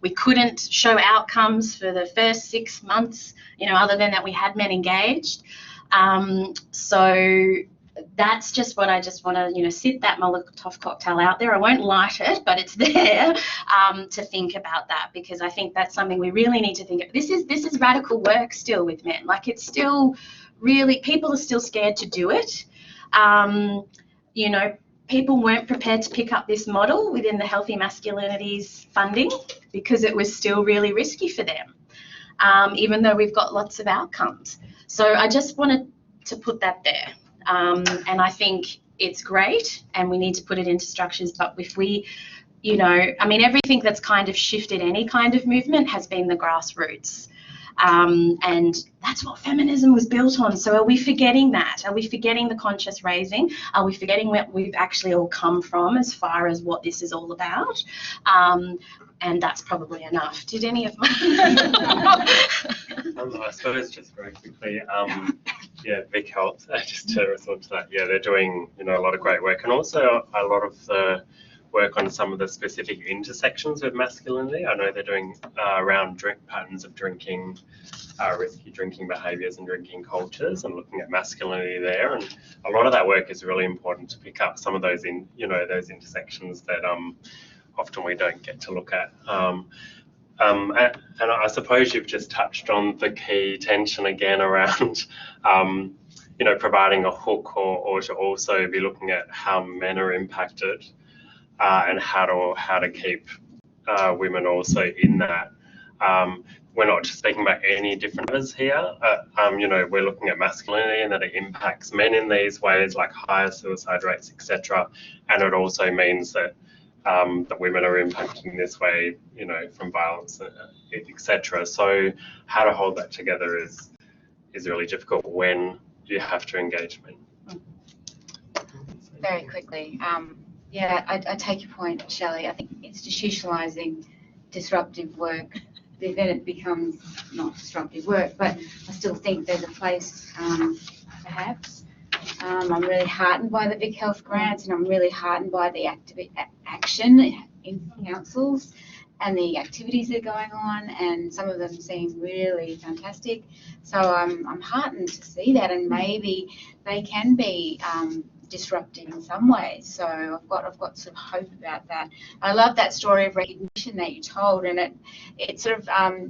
we couldn't show outcomes for the first 6 months, other than that we had men engaged. So that's just what I just want to, sit that Molotov cocktail out there. I won't light it, but it's there to think about that, because I think that's something we really need to think of. This is radical work still with men. Like, it's still really, people are still scared to do it. people weren't prepared to pick up this model within the Healthy Masculinities funding because it was still really risky for them, even though we've got lots of outcomes. So I just wanted to put that there. And I think it's great and we need to put it into structures, but if we, you know, I mean, everything that's kind of shifted any kind of movement has been the grassroots. And that's what feminism was built on. So are we forgetting that? Are we forgetting the conscious raising? Are we forgetting where we've actually all come from as far as what this is all about? And that's probably enough. Did any of my... I suppose just very quickly, yeah, Vic Health, just to respond to that, yeah, they're doing, you know, a lot of great work, and also a lot of the work on some of the specific intersections with masculinity. I know they're doing around patterns of drinking, risky drinking behaviours and drinking cultures, and looking at masculinity there. And a lot of that work is really important to pick up some of those those intersections that often we don't get to look at. And I suppose you've just touched on the key tension again around, you know, providing a hook, or to also be looking at how men are impacted, and how to keep women also in that. We're not just speaking about any different others here. You know, we're looking at masculinity and that it impacts men in these ways, like higher suicide rates, etc. And it also means that that women are impacted in this way, you know, from violence, etc. So how to hold that together is really difficult when you have to engage men. Very quickly, yeah, I take your point, Shelley. I think institutionalising disruptive work, then it becomes not disruptive work, but I still think there's a place, perhaps. I'm really heartened by the Vic Health grants, and I'm really heartened by the action in councils and the activities that are going on, and some of them seem really fantastic. So I'm heartened to see that, and maybe they can be disruptive in some ways. So I've got sort of hope about that. I love that story of recognition that you told, and it sort of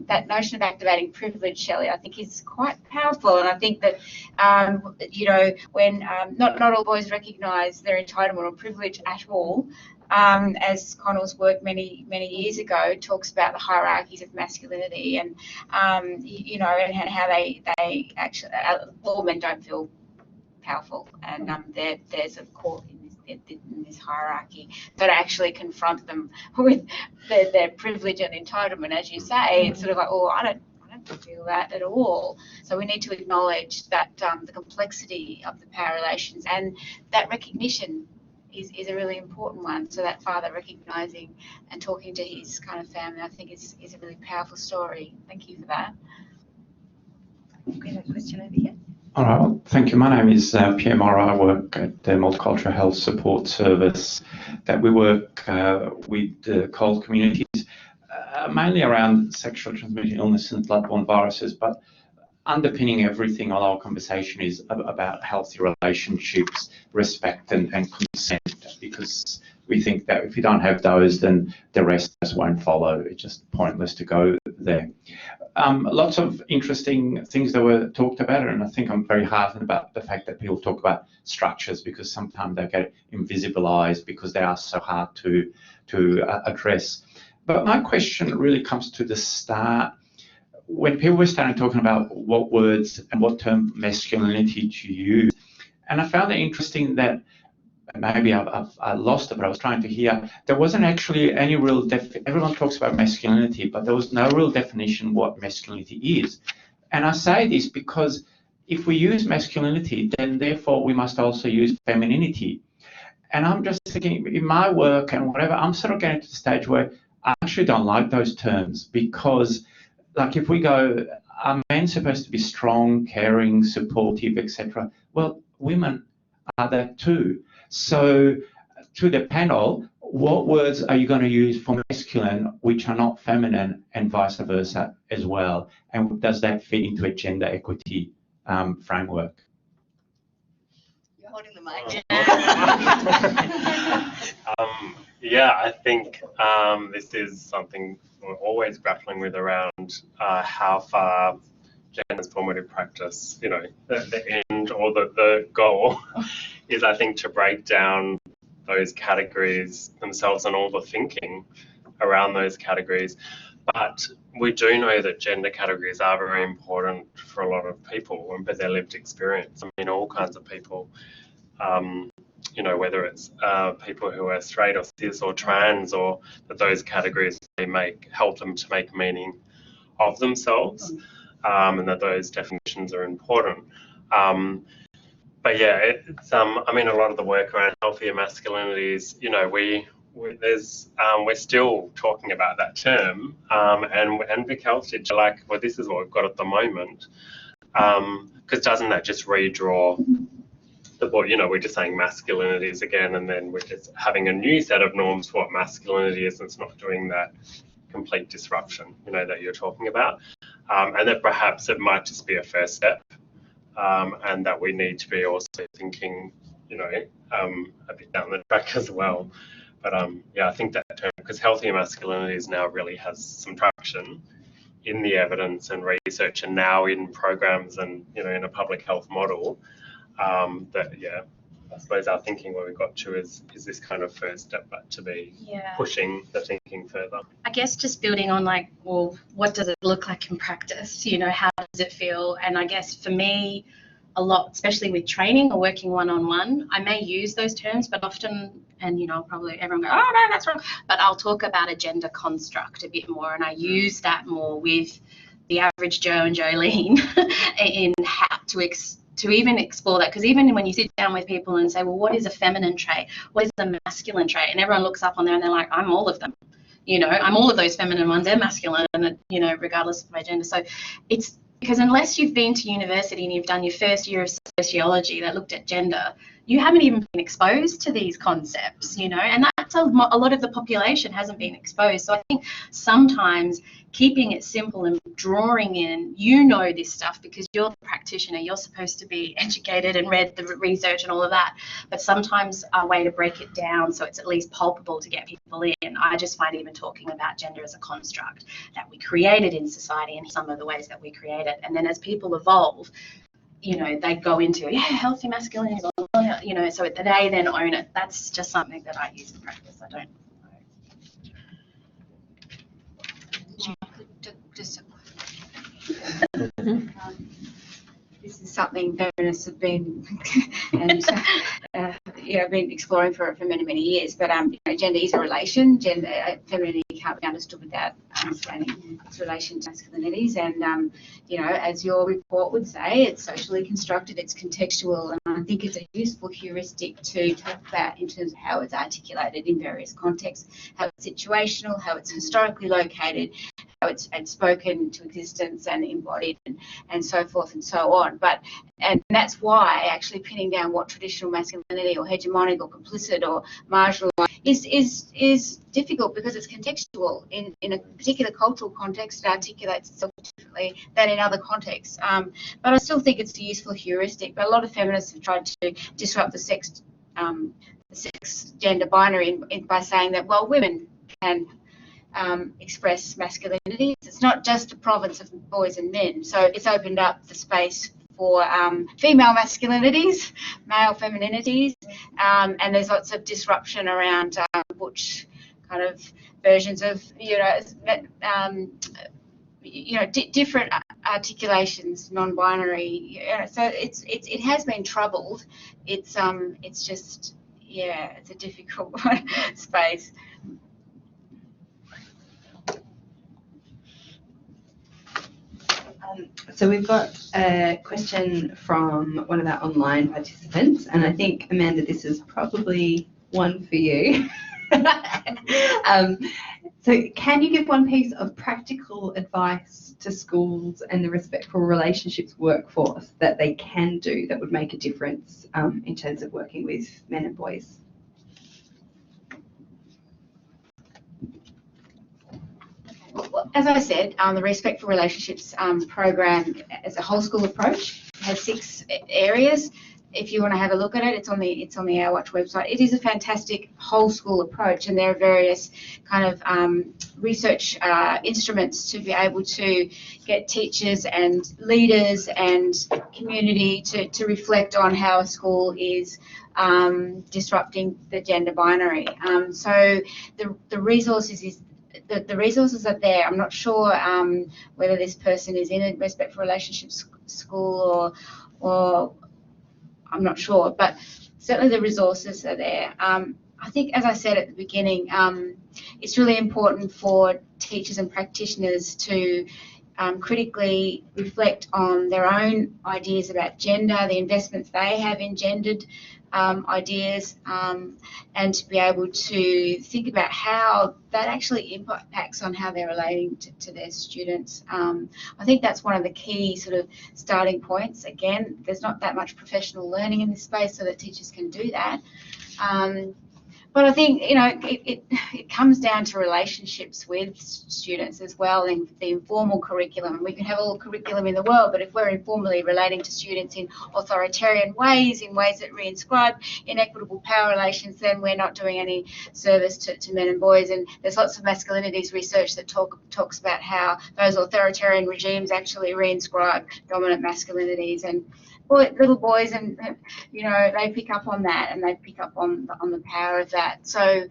that notion of activating privilege, Shelley, I think is quite powerful. And I think that you know, when not all boys recognise their entitlement or privilege at all, as Connell's work many years ago talks about the hierarchies of masculinity, and you know, and how they actually, all men don't feel powerful, and they're sort of caught in this hierarchy. So to actually confront them with their privilege and entitlement, as you say, it's sort of like, oh, I don't feel that at all. So we need to acknowledge that the complexity of the power relations, and that recognition is a really important one. So that father recognising and talking to his kind of family, I think is a really powerful story. Thank you for that. We have a question over here. All right, well, thank you. My name is Pierre Morrow. I work at the Multicultural Health Support Service that we work with the cold communities, mainly around sexual transmitted illness and bloodborne viruses, but underpinning everything on our conversation is about healthy relationships, respect and consent, because we think that if you don't have those, then the rest just won't follow. It's just pointless to go there. Lots of interesting things that were talked about, and I think I'm very heartened about the fact that people talk about structures, because sometimes they get invisibilized because they are so hard to address. But my question really comes to the start, when people were starting talking about what words and what term masculinity to use. And I found it interesting that, maybe I lost it, but I was trying to hear, there wasn't actually any real everyone talks about masculinity, but there was no real definition what masculinity is. And I say this because if we use masculinity, then therefore we must also use femininity. And I'm just thinking, in my work and whatever, I'm sort of getting to the stage where I actually don't like those terms, because like if we go, are men supposed to be strong, caring, supportive, etc.? Well, women are that too. So to the panel, what words are you going to use for masculine which are not feminine, and vice versa as well? And does that fit into a gender equity framework? You're holding the mic. Yeah, I think this is something we're always grappling with around how far gender transformative practice, you know, the end or the goal is, I think, to break down those categories themselves and all the thinking around those categories. But we do know that gender categories are very important for a lot of people and their lived experience. I mean, all kinds of people, you know, whether it's people who are straight or cis or trans, or that those categories help them to make meaning of themselves, and that those definitions are important. But yeah, it's I mean, a lot of the work around healthier masculinities, you know, we're still talking about that term, and Vic Health did like, well, this is what we've got at the moment, because doesn't that just redraw the board? You know, we're just saying masculinities again, and then we're just having a new set of norms for what masculinity is, and it's not doing that complete disruption, you know, that you're talking about, and that perhaps it might just be a first step, and that we need to be also thinking, you know, a bit down the track as well. But yeah, I think that term, because healthier masculinities now really has some traction in the evidence and research, and now in programs and, you know, in a public health model, that, yeah, I suppose our thinking where we got to is this kind of first step, but to be pushing the thinking further. I guess just building on, like, well, what does it look like in practice? You know, how does it feel? And I guess for me, a lot, especially with training or working one-on-one, I may use those terms, but often, and you know, probably everyone go, oh no, that's wrong, but I'll talk about a gender construct a bit more, and I use that more with the average Joe and Jolene in how to even explore that, because even when you sit down with people and say, well, what is a feminine trait? What is a masculine trait? And everyone looks up on there and they're like, I'm all of them. You know, I'm all of those feminine ones. They're masculine, and you know, regardless of my gender. So it's because unless you've been to university and you've done your first year of sociology that looked at gender, you haven't even been exposed to these concepts, you know, and that's a lot of the population hasn't been exposed. So I think sometimes keeping it simple and drawing in, you know, this stuff because you're the practitioner, you're supposed to be educated and read the research and all of that. But sometimes a way to break it down so it's at least palpable to get people in, I just find even talking about gender as a construct that we created in society and some of the ways that we create it. And then as people evolve, you know, they go into, yeah, healthy masculinity, you know, so they then own it. That's just something that I use in practice. I don't. Just this is something feminists have been and been exploring for many years. But you know, gender is a relation. Femininity can't be understood without understanding its relation to masculinities. And you know, as your report would say, it's socially constructed, it's contextual, and I think it's a useful heuristic to talk about in terms of how it's articulated in various contexts, how it's situational, how it's historically located, how it's spoken to existence and embodied, and so forth and so on. And that's why actually pinning down what traditional masculinity or hegemonic or complicit or marginalised is difficult, because it's contextual. In a particular cultural context, it articulates itself differently than in other contexts. But I still think it's a useful heuristic. But a lot of feminists have tried to disrupt the sex gender binary by saying that, well, women can express masculinities. It's not just a province of boys and men. So it's opened up the space for female masculinities, male femininities, and there's lots of disruption around butch kind of versions of, different articulations, non-binary. So it has been troubled. It's just, yeah, it's a difficult space. So we've got a question from one of our online participants, and I think, Amanda, this is probably one for you. So can you give one piece of practical advice to schools and the respectful relationships workforce that they can do that would make a difference in terms of working with men and boys? Well, as I said, the Respect for Relationships program as a whole school approach has 6 areas. If you want to have a look at it, it's on the Our Watch website. It is a fantastic whole school approach, and there are various kind of research instruments to be able to get teachers and leaders and community to reflect on how a school is disrupting the gender binary. So the resources the resources are there. I'm not sure whether this person is in a respectful relationships school or I'm not sure, but certainly the resources are there. I think, as I said at the beginning, it's really important for teachers and practitioners to critically reflect on their own ideas about gender, the investments they have in gendered ideas, and to be able to think about how that actually impacts on how they're relating to their students. I think that's one of the key sort of starting points. Again, there's not that much professional learning in this space so that teachers can do that. But I think, you know, it comes down to relationships with students as well, and the informal curriculum. We can have all the curriculum in the world, but if we're informally relating to students in authoritarian ways, in ways that reinscribe inequitable power relations, then we're not doing any service to men and boys. And there's lots of masculinities research that talks about how those authoritarian regimes actually reinscribe dominant masculinities, and little boys, and you know, they pick up on that, and they pick up on the power of that. So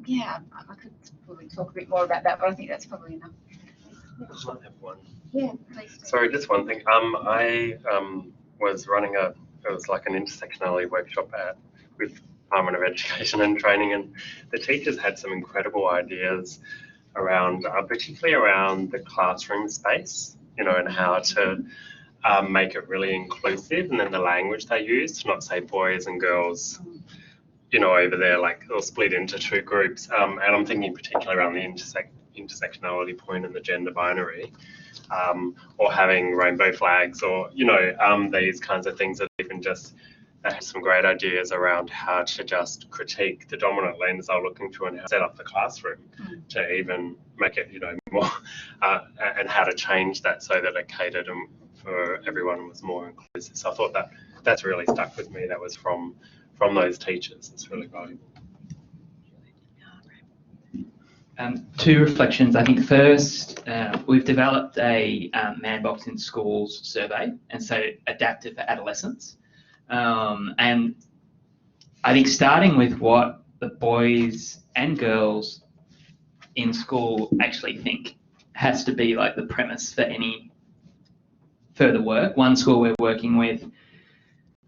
yeah, I could probably talk a bit more about that, but I think that's probably enough. I might have one. Yeah, please. Sorry, just one thing. I was running it was like an intersectionality workshop with Department of Education and Training, and the teachers had some incredible ideas around, particularly around the classroom space, you know, and how to make it really inclusive, and then the language they use to not say boys and girls, you know, over there, like they'll split into two groups. And I'm thinking particularly around the intersectionality point and the gender binary, or having rainbow flags, or, you know, these kinds of things that even just have some great ideas around how to just critique the dominant lens they're looking through and how to set up the classroom to even make it, you know, more, and how to change that so that it catered for everyone and was more inclusive. So I thought that's really stuck with me. That was from those teachers. It's really valuable. Two reflections. I think first, we've developed a Man Box in Schools survey, and so adapted for adolescents. And I think starting with what the boys and girls in school actually think has to be like the premise for any further work. One school we're working with,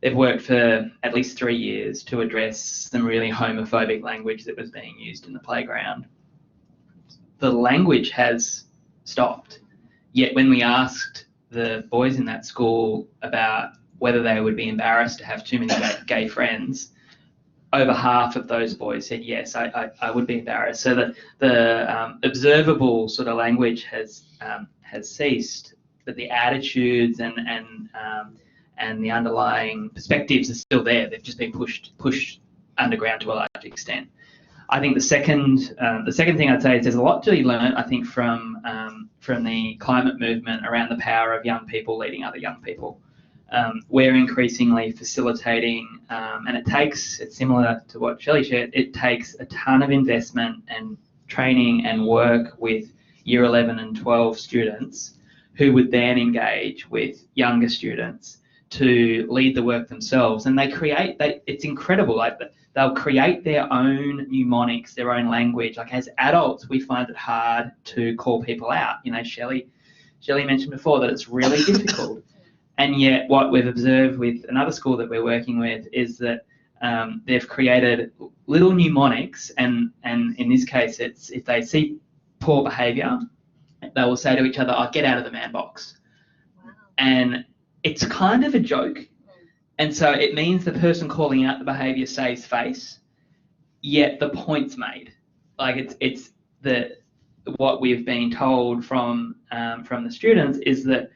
they've worked for at least 3 years to address some really homophobic language that was being used in the playground. The language has stopped, yet when we asked the boys in that school about whether they would be embarrassed to have too many gay friends, over half of those boys said yes, I would be embarrassed. So the observable sort of language has ceased, but the attitudes and the underlying perspectives are still there. They've just been pushed underground to a large extent. I think the second thing I'd say is there's a lot to be learned, I think, from the climate movement around the power of young people leading other young people. We're increasingly facilitating, and it's similar to what Shelley shared, it takes a ton of investment and training and work with year 11 and 12 students who would then engage with younger students to lead the work themselves. And it's incredible, like they'll create their own mnemonics, their own language. Like as adults, we find it hard to call people out. You know, Shelley mentioned before that it's really difficult. And yet what we've observed with another school that we're working with is that they've created little mnemonics, and in this case, it's if they see poor behaviour, they will say to each other, "Oh, get out of the man box." Wow. And it's kind of a joke. And so it means the person calling out the behaviour saves face, yet the point's made. Like it's what we've been told from the students is that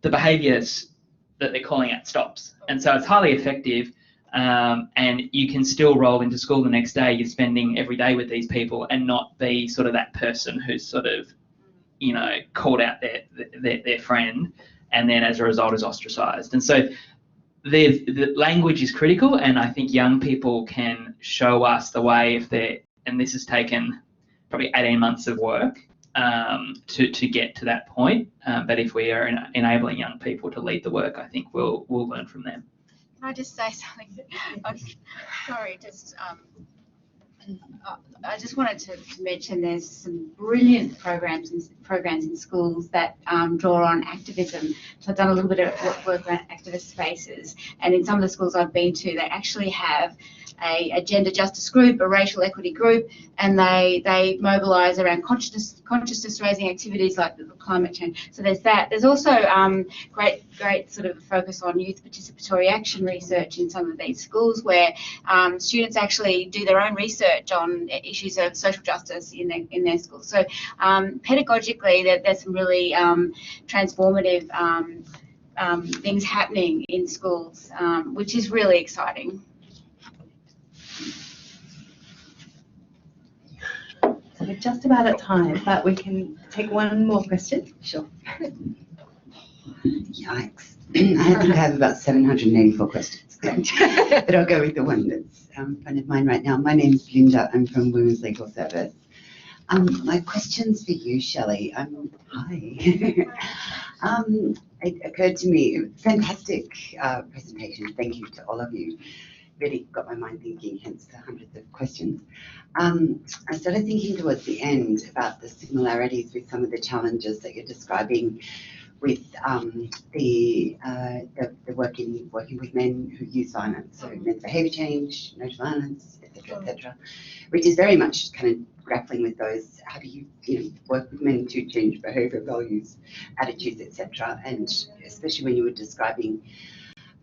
the behaviours that they're calling out stops. And so it's highly effective, and you can still roll into school the next day. You're spending every day with these people and not be sort of that person who's sort of, you know, called out their friend and then as a result is ostracised. And so the language is critical, and I think young people can show us the way if they're, and this has taken probably 18 months of work to get to that point. But if we are enabling young people to lead the work, I think we'll learn from them. I just say something? Sorry, I just wanted to mention there's some brilliant programs in schools that draw on activism. So I've done a little bit of work around activist spaces, and in some of the schools I've been to, they actually have a gender justice group, a racial equity group, and they mobilise around consciousness raising activities like climate change. So there's that. There's also great sort of focus on youth participatory action research in some of these schools, where students actually do their own research on issues of social justice in their schools. So pedagogically, there's some really transformative things happening in schools, which is really exciting. So we're just about at time, but we can take one more question. Sure. Yikes. I think I have about 784 questions, but I'll go with the one that's in front of mine right now. My name is Linda. I'm from Women's Legal Service. My question's for you, Shelley. Hi. It occurred to me, fantastic presentation. Thank you to all of you. Really got my mind thinking, hence the hundreds of questions. I started thinking towards the end about the similarities with some of the challenges that you're describing with the working with men who use violence, so men's behaviour change, no to violence, etc., which is very much kind of grappling with those. How do you work with men to change behaviour, values, attitudes, etc., and especially when you were describing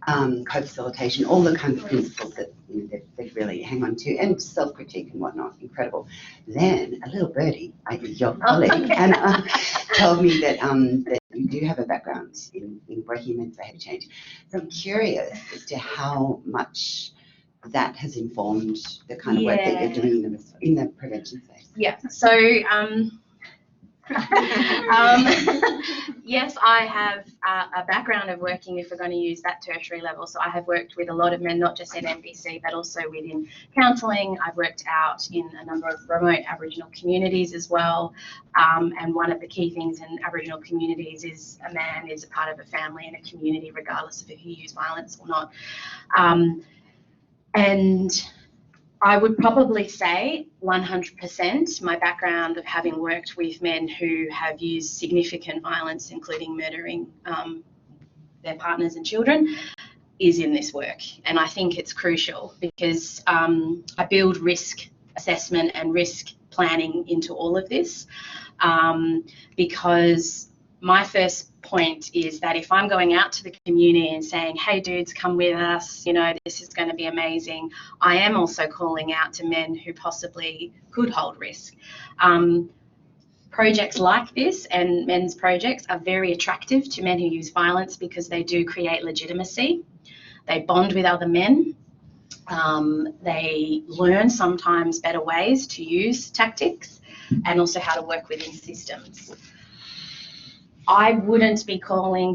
co-facilitation, all the kinds of principles that they really hang on to, and self-critique and whatnot, incredible. Then a little birdie, your colleague, and told me that that you do have a background in working in men's behaviour change. So I'm curious as to how much that has informed the kind of work that you're doing in the prevention space. Yeah. So yes, I have a background of working, if we're going to use that tertiary level. So I have worked with a lot of men, not just at NBC, but also within counselling. I've worked out in a number of remote Aboriginal communities as well. And one of the key things in Aboriginal communities is a man is a part of a family and a community, regardless of if you use violence or not. And I would probably say 100% my background of having worked with men who have used significant violence, including murdering their partners and children, is in this work. And I think it's crucial because I build risk assessment and risk planning into all of this, because my first point is that if I'm going out to the community and saying, hey dudes, come with us, this is going to be amazing, I am also calling out to men who possibly could hold risk. Projects like this and men's projects are very attractive to men who use violence because they do create legitimacy. They bond with other men. They learn sometimes better ways to use tactics and also how to work within systems. I wouldn't be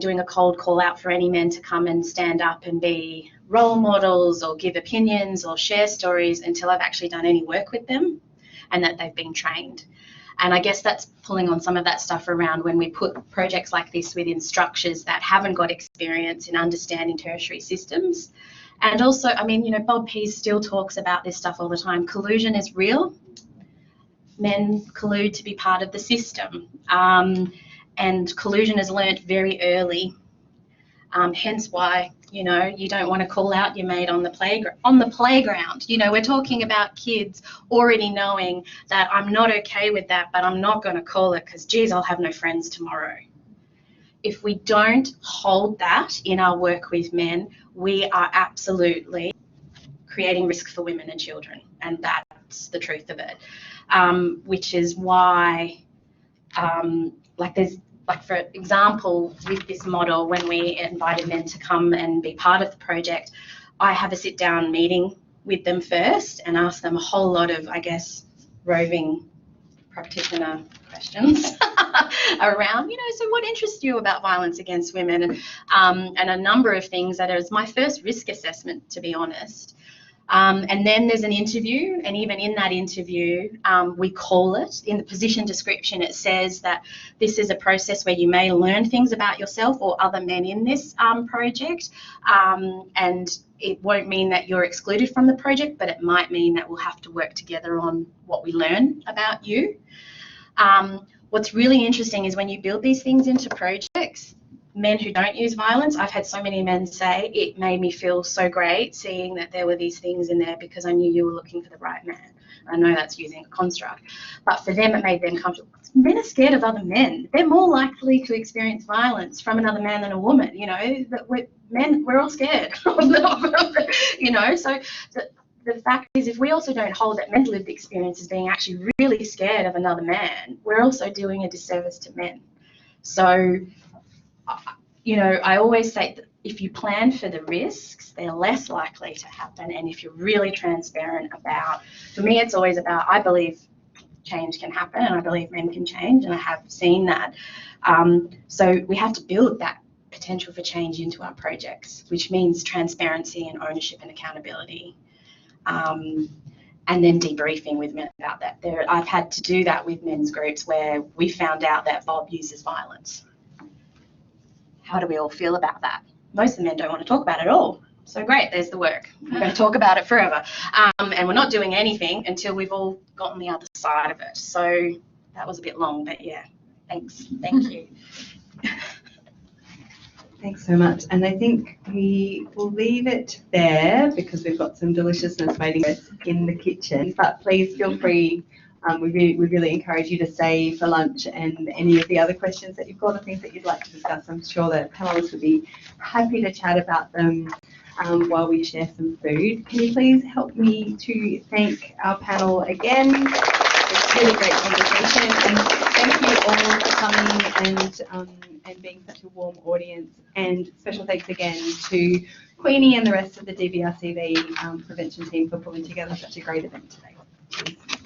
doing a cold call out for any men to come and stand up and be role models or give opinions or share stories until I've actually done any work with them and that they've been trained. And I guess that's pulling on some of that stuff around when we put projects like this within structures that haven't got experience in understanding tertiary systems. And also, Bob Pease still talks about this stuff all the time. Collusion is real. Men collude to be part of the system. And collusion is learnt very early, hence why, you don't want to call out your mate on the playground. We're talking about kids already knowing that I'm not okay with that, but I'm not going to call it because, geez, I'll have no friends tomorrow. If we don't hold that in our work with men, we are absolutely creating risk for women and children, and that's the truth of it, which is why, for example, with this model, when we invited men to come and be part of the project, I have a sit-down meeting with them first and ask them a whole lot of, roving practitioner questions around, so what interests you about violence against women? And a number of things that is my first risk assessment, to be honest. And then there's an interview, and even in that interview, we call it, in the position description, it says that this is a process where you may learn things about yourself or other men in this project, and it won't mean that you're excluded from the project, but it might mean that we'll have to work together on what we learn about you. What's really interesting is when you build these things into projects, men who don't use violence, I've had so many men say, it made me feel so great seeing that there were these things in there because I knew you were looking for the right man. I know that's using a construct, but for them it made them comfortable. Men are scared of other men. They're more likely to experience violence from another man than a woman. You know, that we're all scared. You know, so the fact is, if we also don't hold that men's lived experience as being actually really scared of another man, we're also doing a disservice to men. So, you know, I always say that if you plan for the risks, they're less likely to happen. And if you're really transparent about, for me, it's always about, I believe change can happen and I believe men can change, and I have seen that. So we have to build that potential for change into our projects, which means transparency and ownership and accountability. And then debriefing with men about that. I've had to do that with men's groups where we found out that Bob uses violence. How do we all feel about that? Most of the men don't want to talk about it at all. So great, there's the work. We're going to talk about it forever. And we're not doing anything until we've all gotten the other side of it. So that was a bit long, but yeah, thanks. Thank you. Thanks so much. And I think we will leave it there because we've got some deliciousness waiting us in the kitchen. But please feel free. We really encourage you to stay for lunch and any of the other questions that you've got or things that you'd like to discuss. I'm sure that panelists would be happy to chat about them while we share some food. Can you please help me to thank our panel again? It's a really great conversation, and thank you all for coming and being such a warm audience. And special thanks again to Queenie and the rest of the DVRCV prevention team for pulling together such a great event today. Cheers.